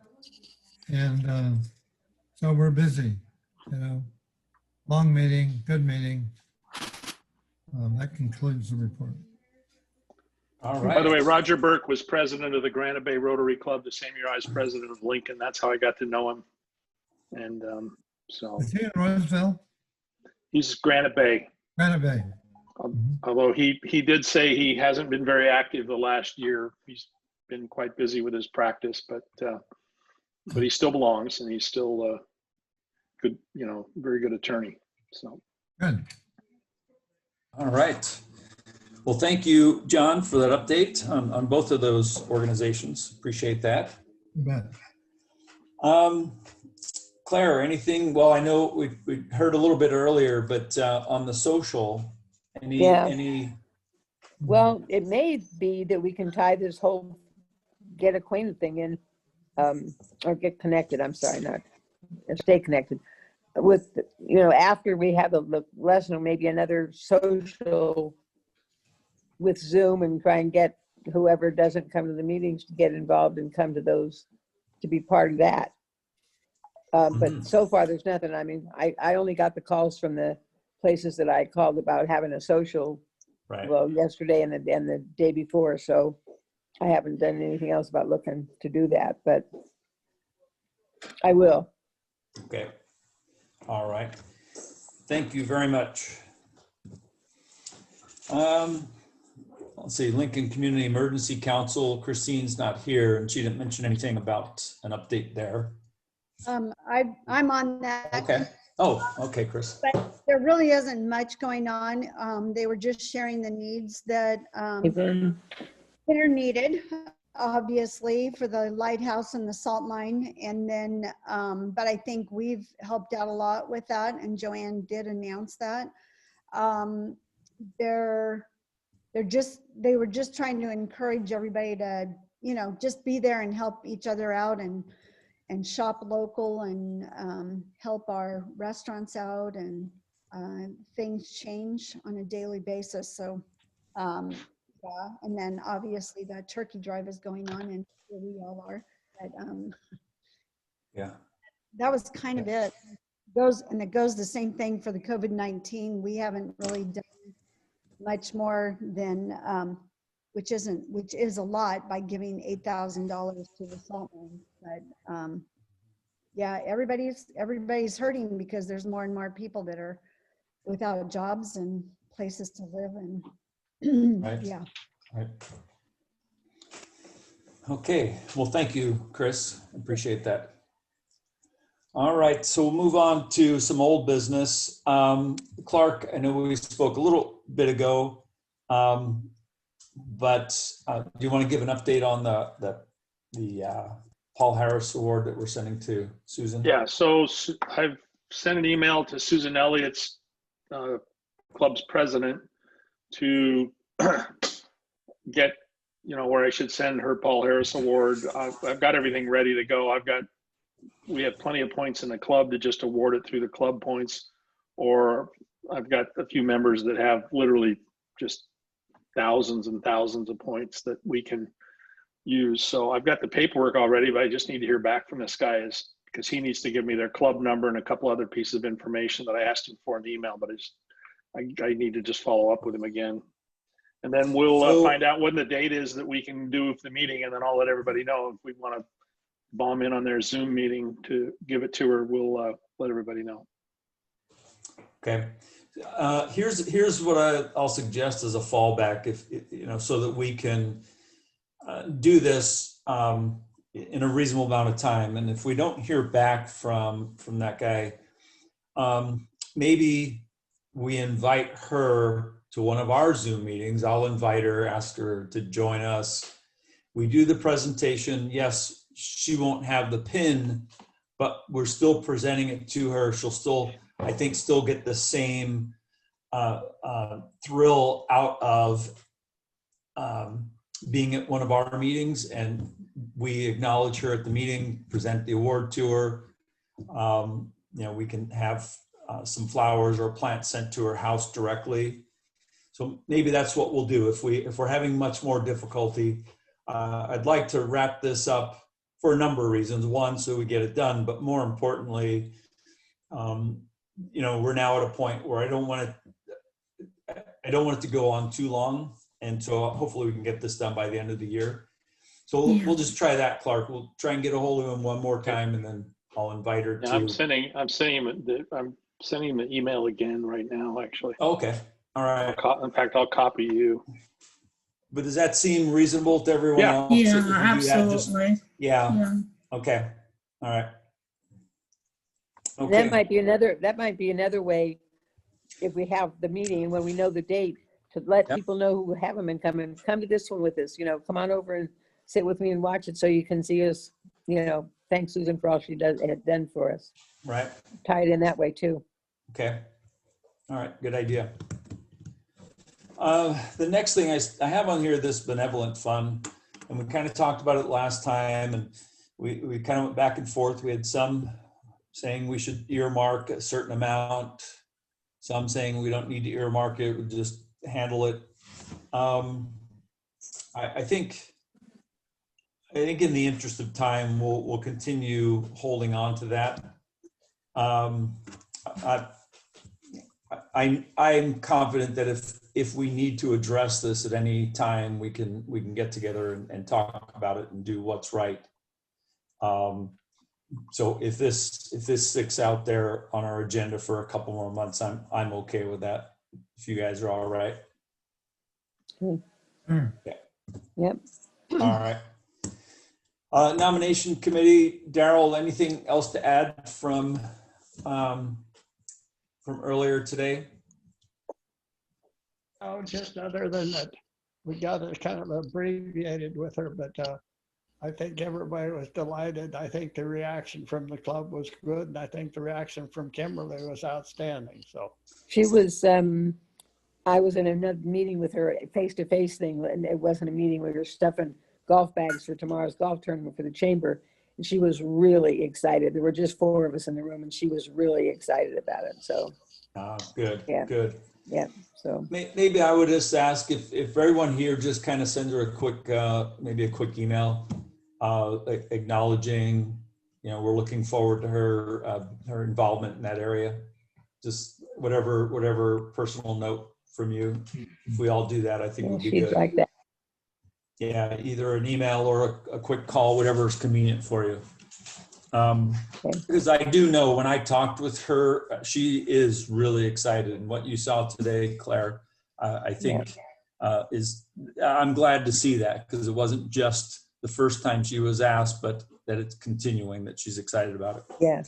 And so we're busy, long meeting, good meeting. That concludes the report. All by the way, right. Roger Burke was president of the Granite Bay Rotary Club the same year I was president of Lincoln. That's how I got to know him. And so Is he in Roseville? he's Granite Bay. Granite Bay. Mhm. Although he did say he hasn't been very active the last year. He's been quite busy with his practice, but he still belongs, and he's still good, very good attorney. So Good. All right. Well, thank you, John, for that update on both of those organizations. Appreciate that. You bet. Claire, anything? Well, I know we heard a little bit earlier, but on the social, any? Well, it may be that we can tie this whole get acquainted thing in, or get connected. I'm sorry, not stay connected with, after we have the lesson, or maybe another social with Zoom, and try and get whoever doesn't come to the meetings to get involved and come to those to be part of that. But so far there's nothing. I mean, I only got the calls from the places that I called about having a social, Right. well, yesterday and the day before. So I haven't done anything else about looking to do that, but I will. Okay. All right. Thank you very much. Let's see, Lincoln Community Emergency Council, Christine's not here, and she didn't mention anything about an update there. I'm on that. Okay. Oh, okay, Chris. But there really isn't much going on. They were just sharing the needs that Even that are needed, obviously, for the lighthouse and the salt mine. And then, but I think we've helped out a lot with that, and Joanne did announce that. They were just trying to encourage everybody to, just be there and help each other out, and shop local, and help our restaurants out, and things change on a daily basis. So, yeah. And then obviously the turkey drive is going on, and here we all are. But Yeah. that was kind of it. It goes the same thing for the COVID-19. We haven't really done much more than, which is a lot, by giving $8,000 to the salt mine. But yeah, everybody's hurting, because there's more and more people that are without jobs and places to live, and Right. yeah. Right. Okay. Well, thank you, Chris. Appreciate that. All right. So we'll move on to some old business. Clark, I know we spoke a little bit ago, but do you want to give an update on the Paul Harris Award that we're sending to Susan? yeah, so I've sent an email to Susan Elliott's club's president to get, where I should send her Paul Harris Award. I've got everything ready to go. We have plenty of points in the club to just award it through the club points, or I've got a few members that have literally just thousands and thousands of points that we can use. So I've got the paperwork already, but I just need to hear back from this guy, because he needs to give me their club number and a couple other pieces of information that I asked him for in the email, but I need to just follow up with him again. And then we'll find out when the date is that we can do the meeting, and then I'll let everybody know. If we want to bomb in on their Zoom meeting to give it to her, we'll let everybody know. Okay. Here's what I'll suggest as a fallback, if so that we can do this in a reasonable amount of time. And if we don't hear back from that guy, maybe we invite her to one of our Zoom meetings. I'll invite her, ask her to join us. We do the presentation. Yes, she won't have the pin, but we're still presenting it to her. She'll still, I think, still get the same thrill out of being at one of our meetings, and we acknowledge her at the meeting, present the award to her. We can have some flowers or plants sent to her house directly. So maybe that's what we'll do if we're having much more difficulty. I'd like to wrap this up for a number of reasons. One, so we get it done, but more importantly, we're now at a point where I don't want it to go on too long, and so hopefully we can get this done by the end of the year. So we'll just try that, Clark. We'll try and get a hold of him one more time, and then I'll invite her Yeah, to. I'm sending him an email again right now, actually. Okay, all right. In fact, I'll copy you. But does that seem reasonable to everyone Yeah. else? If we Yeah, do that, absolutely. Yeah, Yeah. okay, all right. That Okay, might be another way, if we have the meeting, when we know the date, to let Yep. people know who have them and come to this one with us, come on over and sit with me and watch it so you can see us, thanks Susan for all she had done for us. right, Tie it in that way too. okay. All right, good idea. The next thing I have on here, this benevolent fund, and we kind of talked about it last time, and we kind of went back and forth. We had some saying we should earmark a certain amount, some saying we don't need to earmark it, we'll just handle it. I think in the interest of time, we'll continue holding on to that. I'm confident that if we need to address this at any time, we can get together and talk about it and do what's right. So if this sticks out there on our agenda for a couple more months, I'm okay with that. If you guys are all right. Sure. Yep. All right. Nomination committee, Daryl, anything else to add from earlier today? Oh, just other than that, we got it kind of abbreviated with her, but I think everybody was delighted. I think the reaction from the club was good, and I think the reaction from Kimberly was outstanding. So She was, I was in another meeting with her, face-to-face thing, and it wasn't a meeting where you're stuffing golf bags for tomorrow's golf tournament for the chamber. And she was really excited. There were just 4 of us in the room, and she was really excited about it. So, Good, Yeah. good. yeah, so, Maybe I would just ask if everyone here just kind of sends her a quick, maybe a quick email acknowledging, we're looking forward to her involvement in that area. Just whatever personal note from you. If we all do that, I think yeah, would be she'd good. like that. Yeah, either an email or a quick call, whatever is convenient for you. Because I do know when I talked with her, she is really excited. And what you saw today, Claire, I think I'm glad to see that, because it wasn't just the first time she was asked, but that it's continuing, that she's excited about it. Yeah.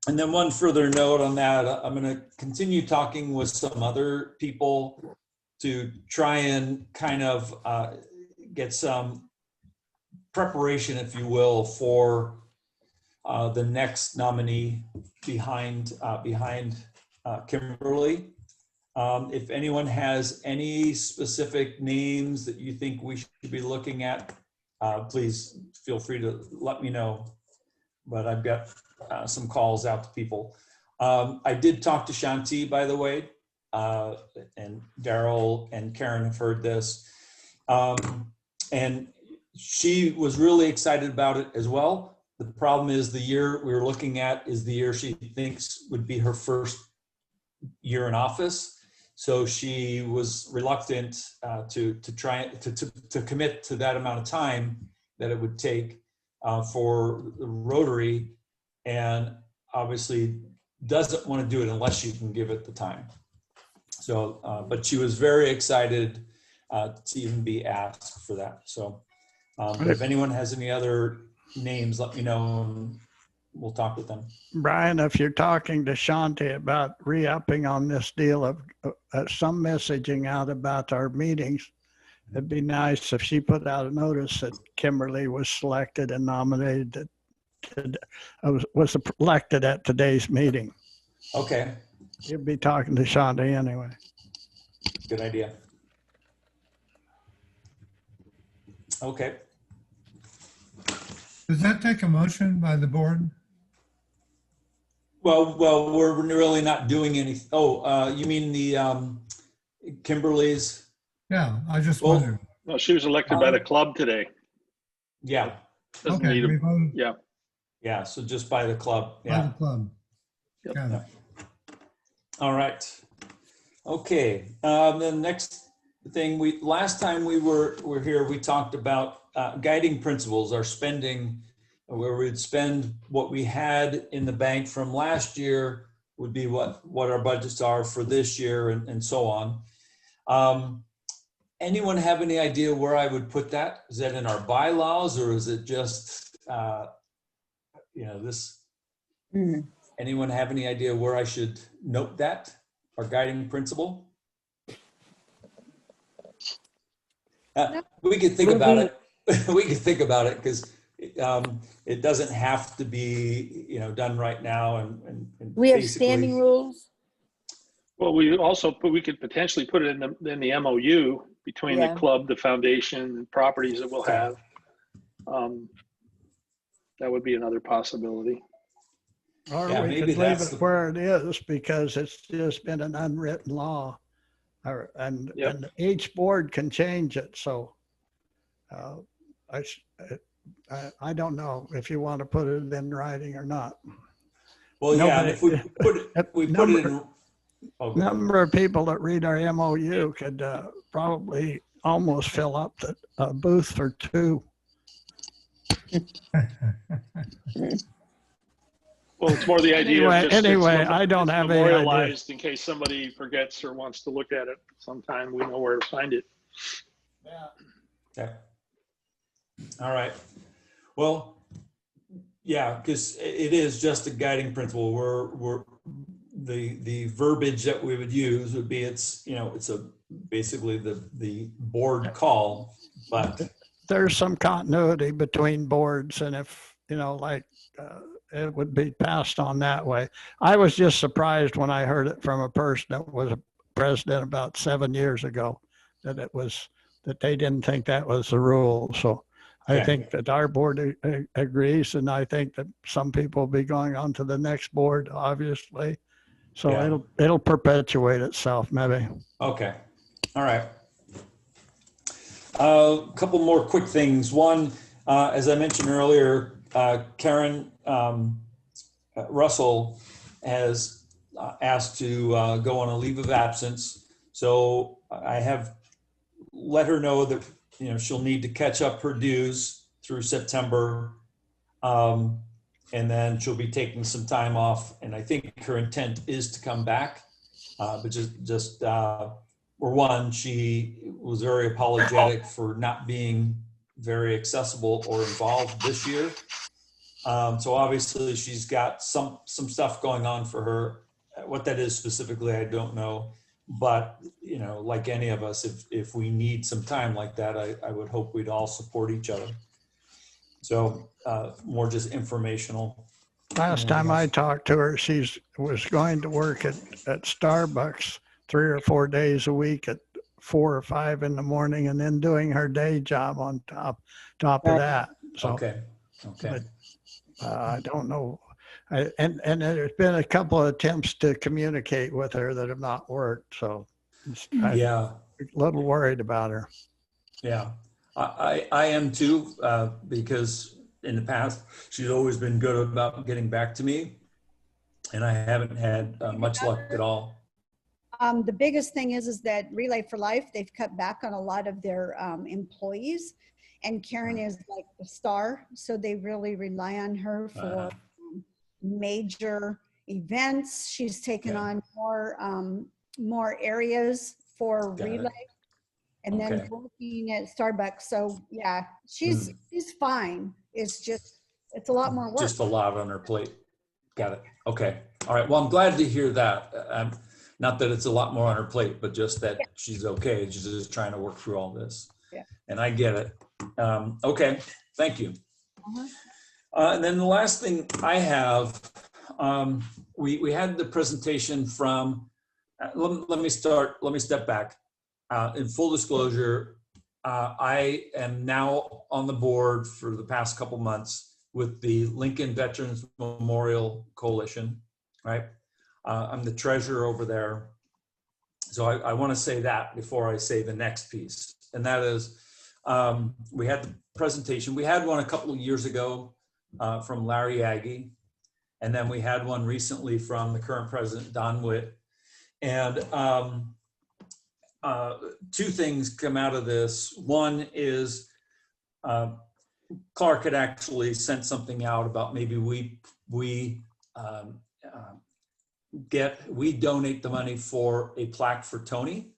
And then one further note on that, I'm going to continue talking with some other people to try and kind of get some preparation, if you will, for the next nominee behind Kimberly. If anyone has any specific names that you think we should be looking at, please feel free to let me know. But I've got some calls out to people. I did talk to Shanti, by the way, and Daryl and Karen have heard this. And she was really excited about it as well. The problem is the year we were looking at is the year she thinks would be her first year in office. So she was reluctant to try to commit to that amount of time that it would take for the Rotary, and obviously doesn't want to do it unless she can give it the time. So, but she was very excited to even be asked for that. So, but if anyone has any other names, let me know and we'll talk with them. Brian, if you're talking to Shanti about re-upping on this deal of some messaging out about our meetings, it'd be nice if she put out a notice that Kimberly was selected and nominated, was elected at today's meeting. Okay, You'll be talking to Shanti anyway. good idea. Okay. Does that take a motion by the board? Well, we're really not doing anything. Oh, you mean the Kimberly's? Yeah, I just Well, wondered. No, she was elected by the club today. Yeah, Doesn't Okay, need we a, voted yeah. yeah. So just by the club. by Yeah. the club. Yep. Got it. All right. Okay. The next thing last time we were here, we talked about guiding principles, our spending, where we'd spend what we had in the bank from last year would be what our budgets are for this year and so on. Anyone have any idea where I would put that? Is that in our bylaws or is it just, this? Mhm. Anyone have any idea where I should note that, our guiding principle? We could think about it. We could think about it because it doesn't have to be, done right now. And We have basically- standing rules. Well, we could potentially put it in the MOU between Yeah. the club, the foundation, and properties that we'll have. That would be another possibility. Or Yeah, we maybe could leave that's it the- where it is because it's just been an unwritten law. And Yep. each board can change it, so I don't know if you want to put it in writing or not. Well, yeah, and if we put it, in. Oh, go ahead. Number of people that read our MOU could probably almost fill up the booth for two. Well, it's more the idea of just. Anyway, it's I don't it's have any idea. memorialized in case somebody forgets or wants to look at it sometime. We know where to find it. Okay. All right. Well, yeah, because it is just a guiding principle. We're the verbiage that we would use would be it's basically the board call, but There's some continuity between boards, and if it would be passed on that way. I was just surprised when I heard it from a person that was a president about 7 years ago that they didn't think that was the rule. So I Okay. think that our board agrees, and I think that some people will be going on to the next board, obviously. So Yeah. it'll perpetuate itself, maybe. okay. All right. A couple more quick things. One, as I mentioned earlier, Karen Russell has asked to go on a leave of absence. So I have let her know that she'll need to catch up her dues through September, and then she'll be taking some time off. And I think her intent is to come back, but just one, she was very apologetic for not being very accessible or involved this year. So obviously she's got some stuff going on for her. What that is specifically, I don't know. But, like any of us, if we need some time like that, I would hope we'd all support each other. So more just informational. Last time I talked to her, she was going to work at Starbucks 3 or 4 days a week at 4 or 5 in the morning, and then doing her day job on top of that. So Okay. I don't know. And there's been a couple of attempts to communicate with her that have not worked. So I'm Yeah. a little worried about her. Yeah. I am too, because in the past, she's always been good about getting back to me. And I haven't had much luck at all. The biggest thing is that Relay for Life, they've cut back on a lot of their employees, and Karen is like the star, so they really rely on her for major events. She's taken on more areas for Got it. Relay, and then Okay. working at Starbucks. So yeah, she's fine. It's a lot more work. Just a lot on her plate. Got it. Okay. All right. Well, I'm glad to hear that. Not that it's a lot more on her plate, but just that she's okay. She's just trying to work through all this. Yeah. And I get it. Okay. Thank you. Uh-huh. And then the last thing I have, we had the presentation from, let me step back. In full disclosure, I am now on the board for the past couple months with the Lincoln Veterans Memorial Coalition, right? I'm the treasurer over there. So I want to say that before I say the next piece. And that is, we had the presentation. We had one a couple of years ago from Larry Aggie. And then we had one recently from the current president, Don Witt. And two things come out of this. One is Clark had actually sent something out about maybe we donate the money for a plaque for Tony.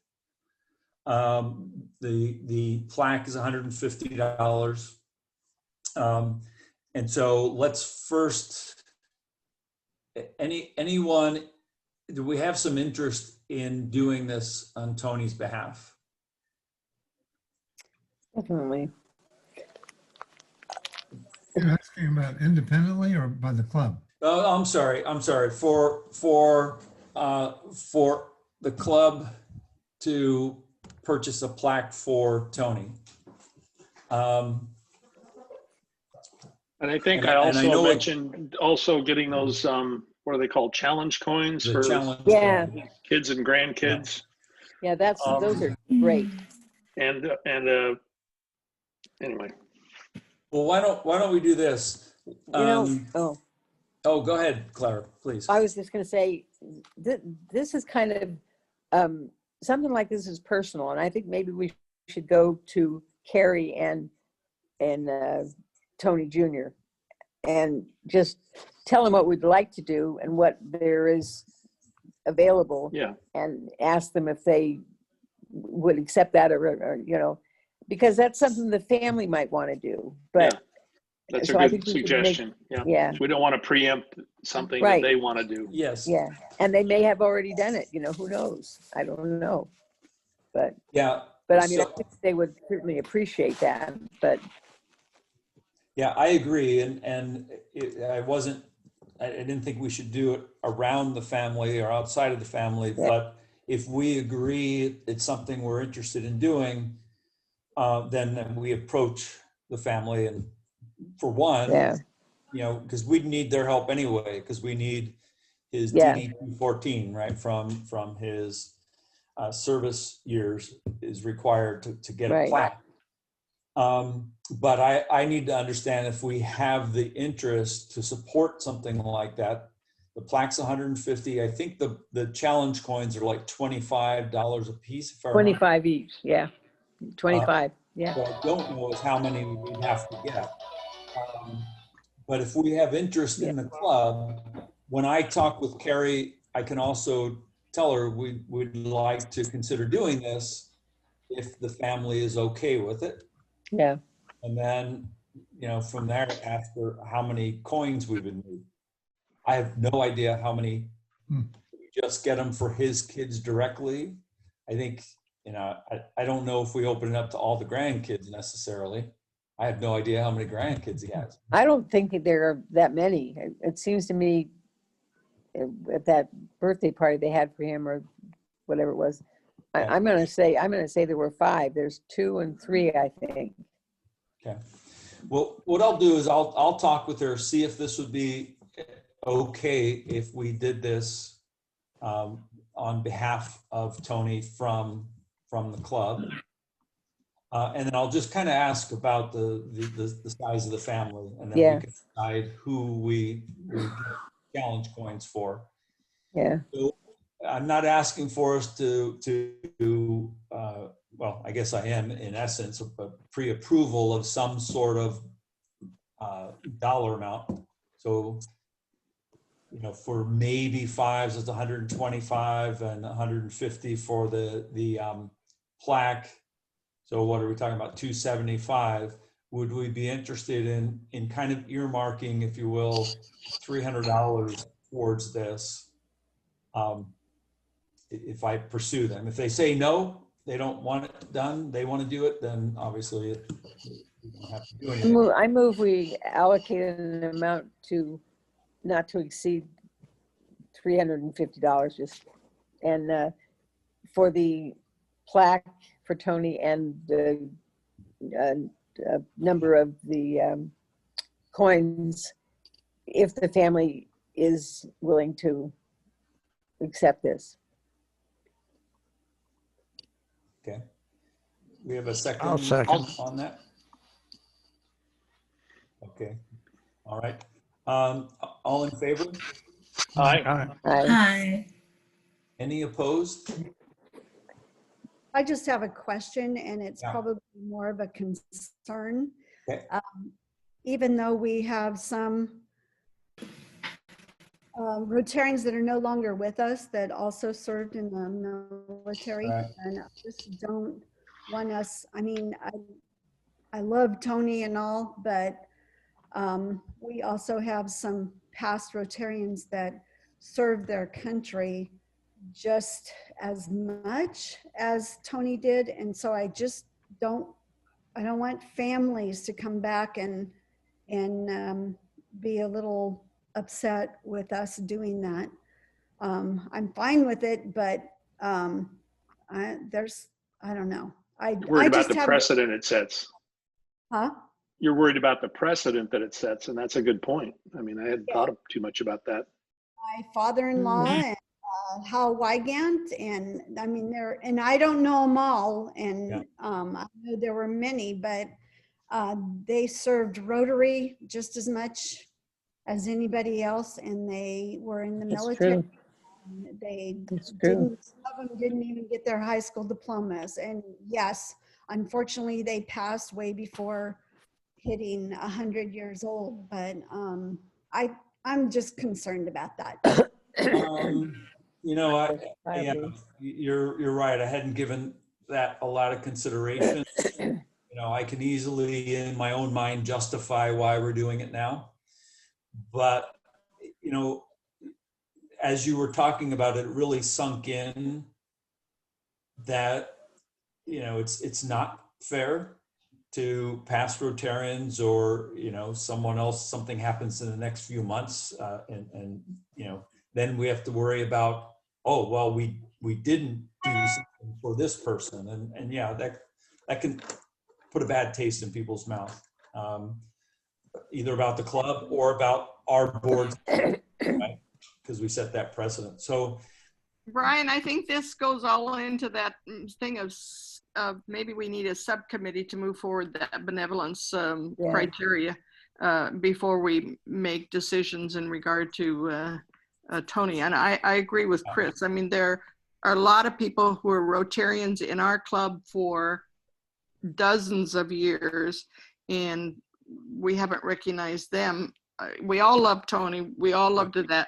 The plaque is $150. And so let's first, anyone, do we have some interest in doing this on Tony's behalf? Definitely. You're asking about independently or by the club? Oh, I'm sorry. For the club to purchase a plaque for Tony. And I think And I I also know mentioned also getting those, what are they called? Challenge coins The for challenge. Yeah. kids and grandkids. Yeah, those are great. And anyway, Well, why don't we do this? You know, Oh, go ahead, Clara, please. I was just going to say, this is kind of, something like this is personal. And I think maybe we should go to Carrie and Tony Jr. and just tell them what we'd like to do and what there is available. yeah, And ask them if they would accept that or because that's something the family might want to do. But yeah, that's a so I good think we should suggestion. yeah. We don't want to preempt something Right. that they want to do. Yes. Yeah. And they may have already done it, who knows? I don't know. But Yeah. I mean, I So- think they would certainly appreciate that. But Yeah, I agree. And I didn't think we should do it around the family or outside of the family, Yeah. but if we agree it's something we're interested in doing, then we approach the family. And for one, yeah, because we need their help anyway, because we need his Yeah. DD 214, right, from his service years is required to get a Right. plaque. But I need to understand if we have the interest to support something like that. The plaque's 150. I think the challenge coins are like $25 a piece. If I remember. 25 each. Yeah. 25. Yeah. What I don't know is how many we'd have to get. But if we have interest in the club, when I talk with Carrie, I can also tell her we'd like to consider doing this if the family is okay with it. Yeah. And then, from there, ask her how many coins we would need. I have no idea how many. We just get them for his kids directly. I think, I don't know if we open it up to all the grandkids necessarily. I have no idea how many grandkids he has. I don't think that there are that many. It seems to me at that birthday party they had for him or whatever it was, Yeah. I'm going to say there were 5. There's 2 and 3, I think. Okay. Well, what I'll do is I'll talk with her, see if this would be okay if we did this on behalf of Tony from the club. And then I'll just kind of ask about the size of the family, and then Yeah. we can decide who we challenge coins for. Yeah. So I'm not asking for us to well, I guess I am in essence, a pre-approval of some sort of dollar amount. So, for maybe 5s, it's 125 and 150 for the plaque. So what are we talking about? 275. Would we be interested in kind of earmarking, if you will, $300 towards this? If I pursue them, if they say no, they don't want it done, they want to do it, then obviously we don't have to do anything. I move we allocate an amount not to exceed $350 and for the plaque for Tony and the a number of the coins if the family is willing to accept this. Okay. We have a second. I'll second. On that. Okay. All right. All in favor? Aye. Aye. Hi. Any opposed? I just have a question, and it's Yeah. probably more of a concern. Okay. Even though we have some Rotarians that are no longer with us that also served in the military, Right. and I just don't want us, I mean, I love Tony and all, but we also have some past Rotarians that served their country just as much as Tony did. And so I just don't want families to come back and be a little upset with us doing that. I'm fine with it, but I don't know. You're worried about just the have, precedent it sets. huh? You're worried about the precedent that it sets, and that's a good point. I mean, I hadn't thought too much about that. My father-in-law and Hal Wygant, and I mean, and I don't know them all, and Yeah. I know there were many, but they served Rotary just as much as anybody else, and they were in the It's military. true. They It's true. some of them didn't even get their high school diplomas. And yes, unfortunately, they passed way before hitting 100 years old. But I'm just concerned about that. You know, I agree. you're right. I hadn't given that a lot of consideration. You know, I can easily, in my own mind, justify why we're doing it now. But, you know, as you were talking about it, it really sunk in that, you know, it's not fair to past Rotarians or, you know, someone else, something happens in the next few months and, you know, then we have to worry about, oh, well, we didn't do something for this person. And yeah, that can put a bad taste in people's mouth, either about the club or about our board, right? Because we set that precedent. So, Brian, I think this goes all into that thing of maybe we need a subcommittee to move forward that benevolence Yeah. criteria before we make decisions in regard to Tony. And I agree with Chris. I mean, there are a lot of people who are Rotarians in our club for dozens of years, and we haven't recognized them. We all love Tony. We all loved that.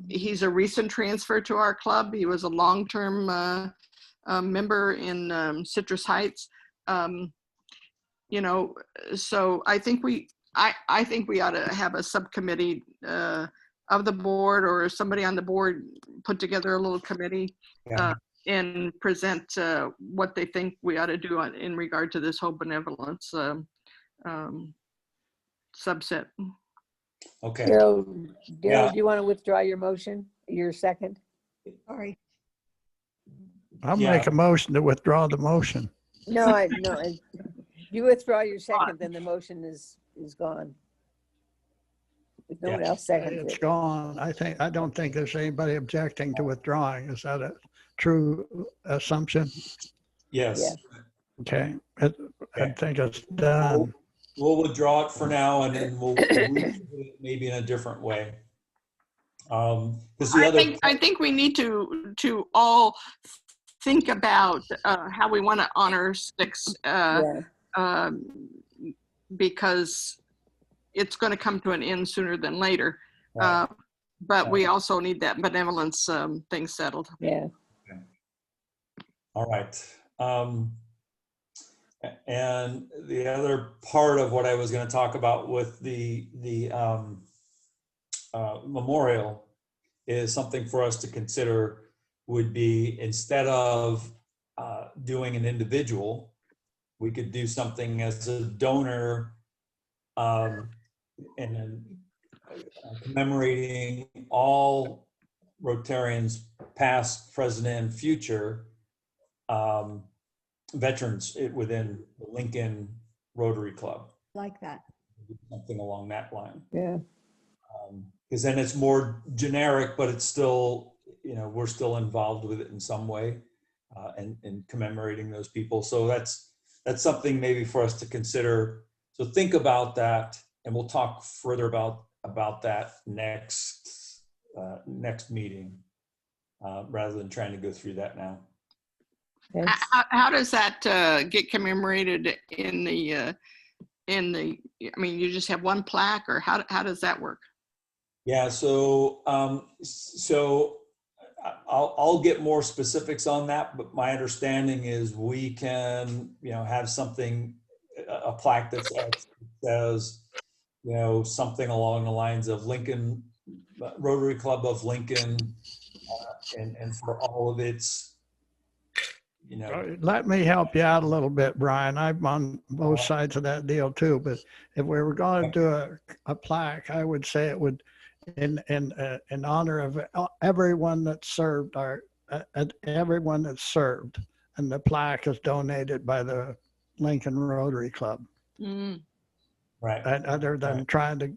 He's a recent transfer to our club. He was a long-term member in Citrus Heights. You know, so I think we ought to have a subcommittee of the board or somebody on the board put together a little committee and present what they think we ought to do in regard to this whole benevolence subset. okay. Daryl, Yeah. do you want to withdraw your motion, your second? Sorry. I'll Yeah. make a motion to withdraw the motion. No, you withdraw your second, then the motion is gone. If no one else seconds It's it. gone. I don't think there's anybody objecting to withdrawing. Is that a true assumption? Yes. Okay. I think it's done. We'll withdraw it for now, and then we'll revisit it maybe in a different way. Because the other, I think we need to all think about how we want to honor six because it's going to come to an end sooner than later. Right. But we also need that benevolence thing settled. Yeah. all right. And the other part of what I was going to talk about with the memorial is something for us to consider would be, instead of doing an individual, we could do something as a donor and then commemorating all Rotarians, past, present, and future, veterans within the Lincoln Rotary Club, Like that. something along that line. Yeah. Because then it's more generic, but it's still, we're still involved with it in some way, and commemorating those people. So that's something maybe for us to consider. So think about that, and we'll talk further about that next meeting, rather than trying to go through that now. Okay. How does that get commemorated in the, I mean, you just have one plaque, or how does that work? Yeah, so I'll get more specifics on that, but my understanding is we can, have something, a plaque that says, something along the lines of Lincoln, Rotary Club of Lincoln, and for all of its, Let me help you out a little bit, Brian. I'm on both sides of that deal too, but if we were going to do a plaque, I would say it would in honor of everyone that served everyone that served, and the plaque is donated by the Lincoln Rotary Club. Mm. right. And other than trying to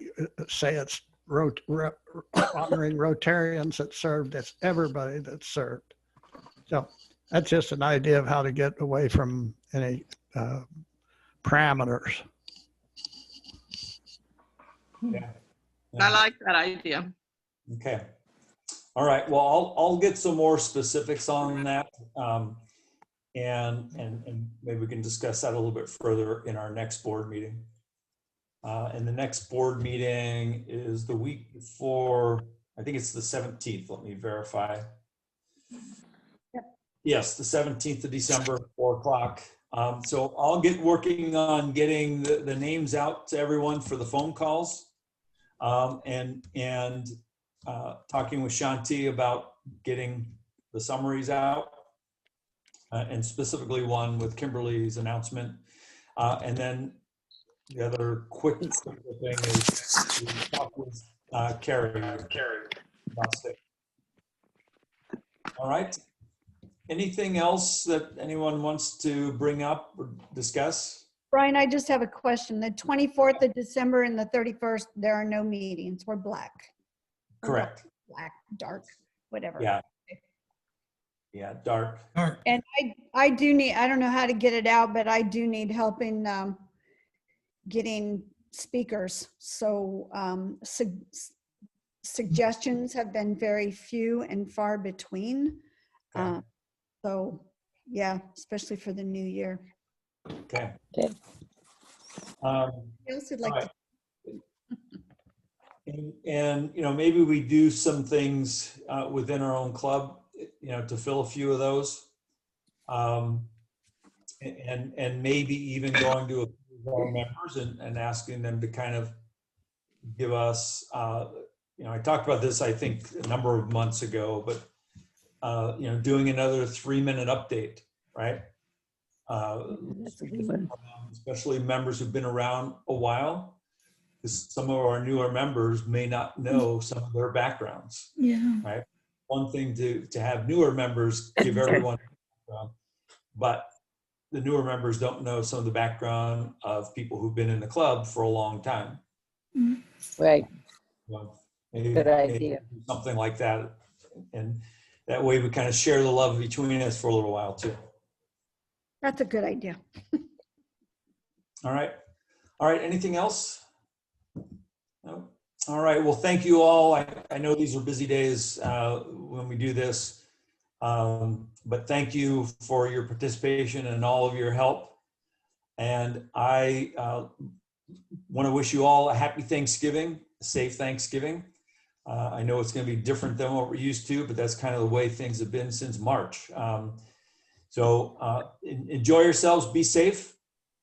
say it's honoring Rotarians that served, it's everybody that served. So that's just an idea of how to get away from any parameters. Yeah. I like that idea. Okay. All right. Well, I'll get some more specifics on that. And maybe we can discuss that a little bit further in our next board meeting. And the next board meeting is the week before, I think it's the 17th. Let me verify. Yes, the 17th of December, 4 o'clock. So I'll get working on getting the names out to everyone for the phone calls. And talking with Shanti about getting the summaries out, and specifically one with Kimberly's announcement. And then the other quick thing is to talk with Carrie about state. All right. Anything else that anyone wants to bring up or discuss? Brian, I just have a question. The 24th of December and the 31st, there are no meetings. We're black. Correct. Black, dark, whatever. Yeah. Yeah, dark. And I do need, I don't know how to get it out, but I do need help in getting speakers. So suggestions have been very few and far between. Okay. So yeah, especially for the new year. Okay. Okay. I also like All right. And maybe we do some things within our own club, to fill a few of those, and maybe even going to a few of our members and asking them to kind of give us, I talked about this, I think, a number of months ago, but doing another 3-minute update, right? That's a good one. Especially members who've been around a while, because some of our newer members may not know some of their backgrounds. Yeah. Right. One thing to have newer members give everyone, but the newer members don't know some of the background of people who've been in the club for a long time. Right. Maybe Good idea. something like that, and that way we kind of share the love between us for a little while too. That's a good idea. All right. Anything else? No? All right. Well, thank you all. I know these are busy days when we do this, but thank you for your participation and all of your help. And I want to wish you all a happy Thanksgiving, a safe Thanksgiving. I know it's going to be different than what we're used to, but that's kind of the way things have been since March. So enjoy yourselves, be safe.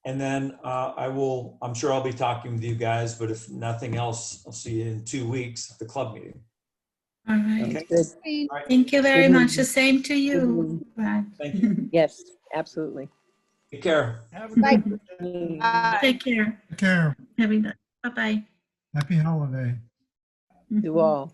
And then I'm sure I'll be talking with you guys, but if nothing else, I'll see you in 2 weeks at the club meeting. All right. Okay. Good. All right. Thank you very Good much. evening. The same to you. Brad. Thank you. Yes, absolutely. Take care. Have a Bye. good day. Bye. Take care. Take care. Bye-bye. Happy holiday. Do all.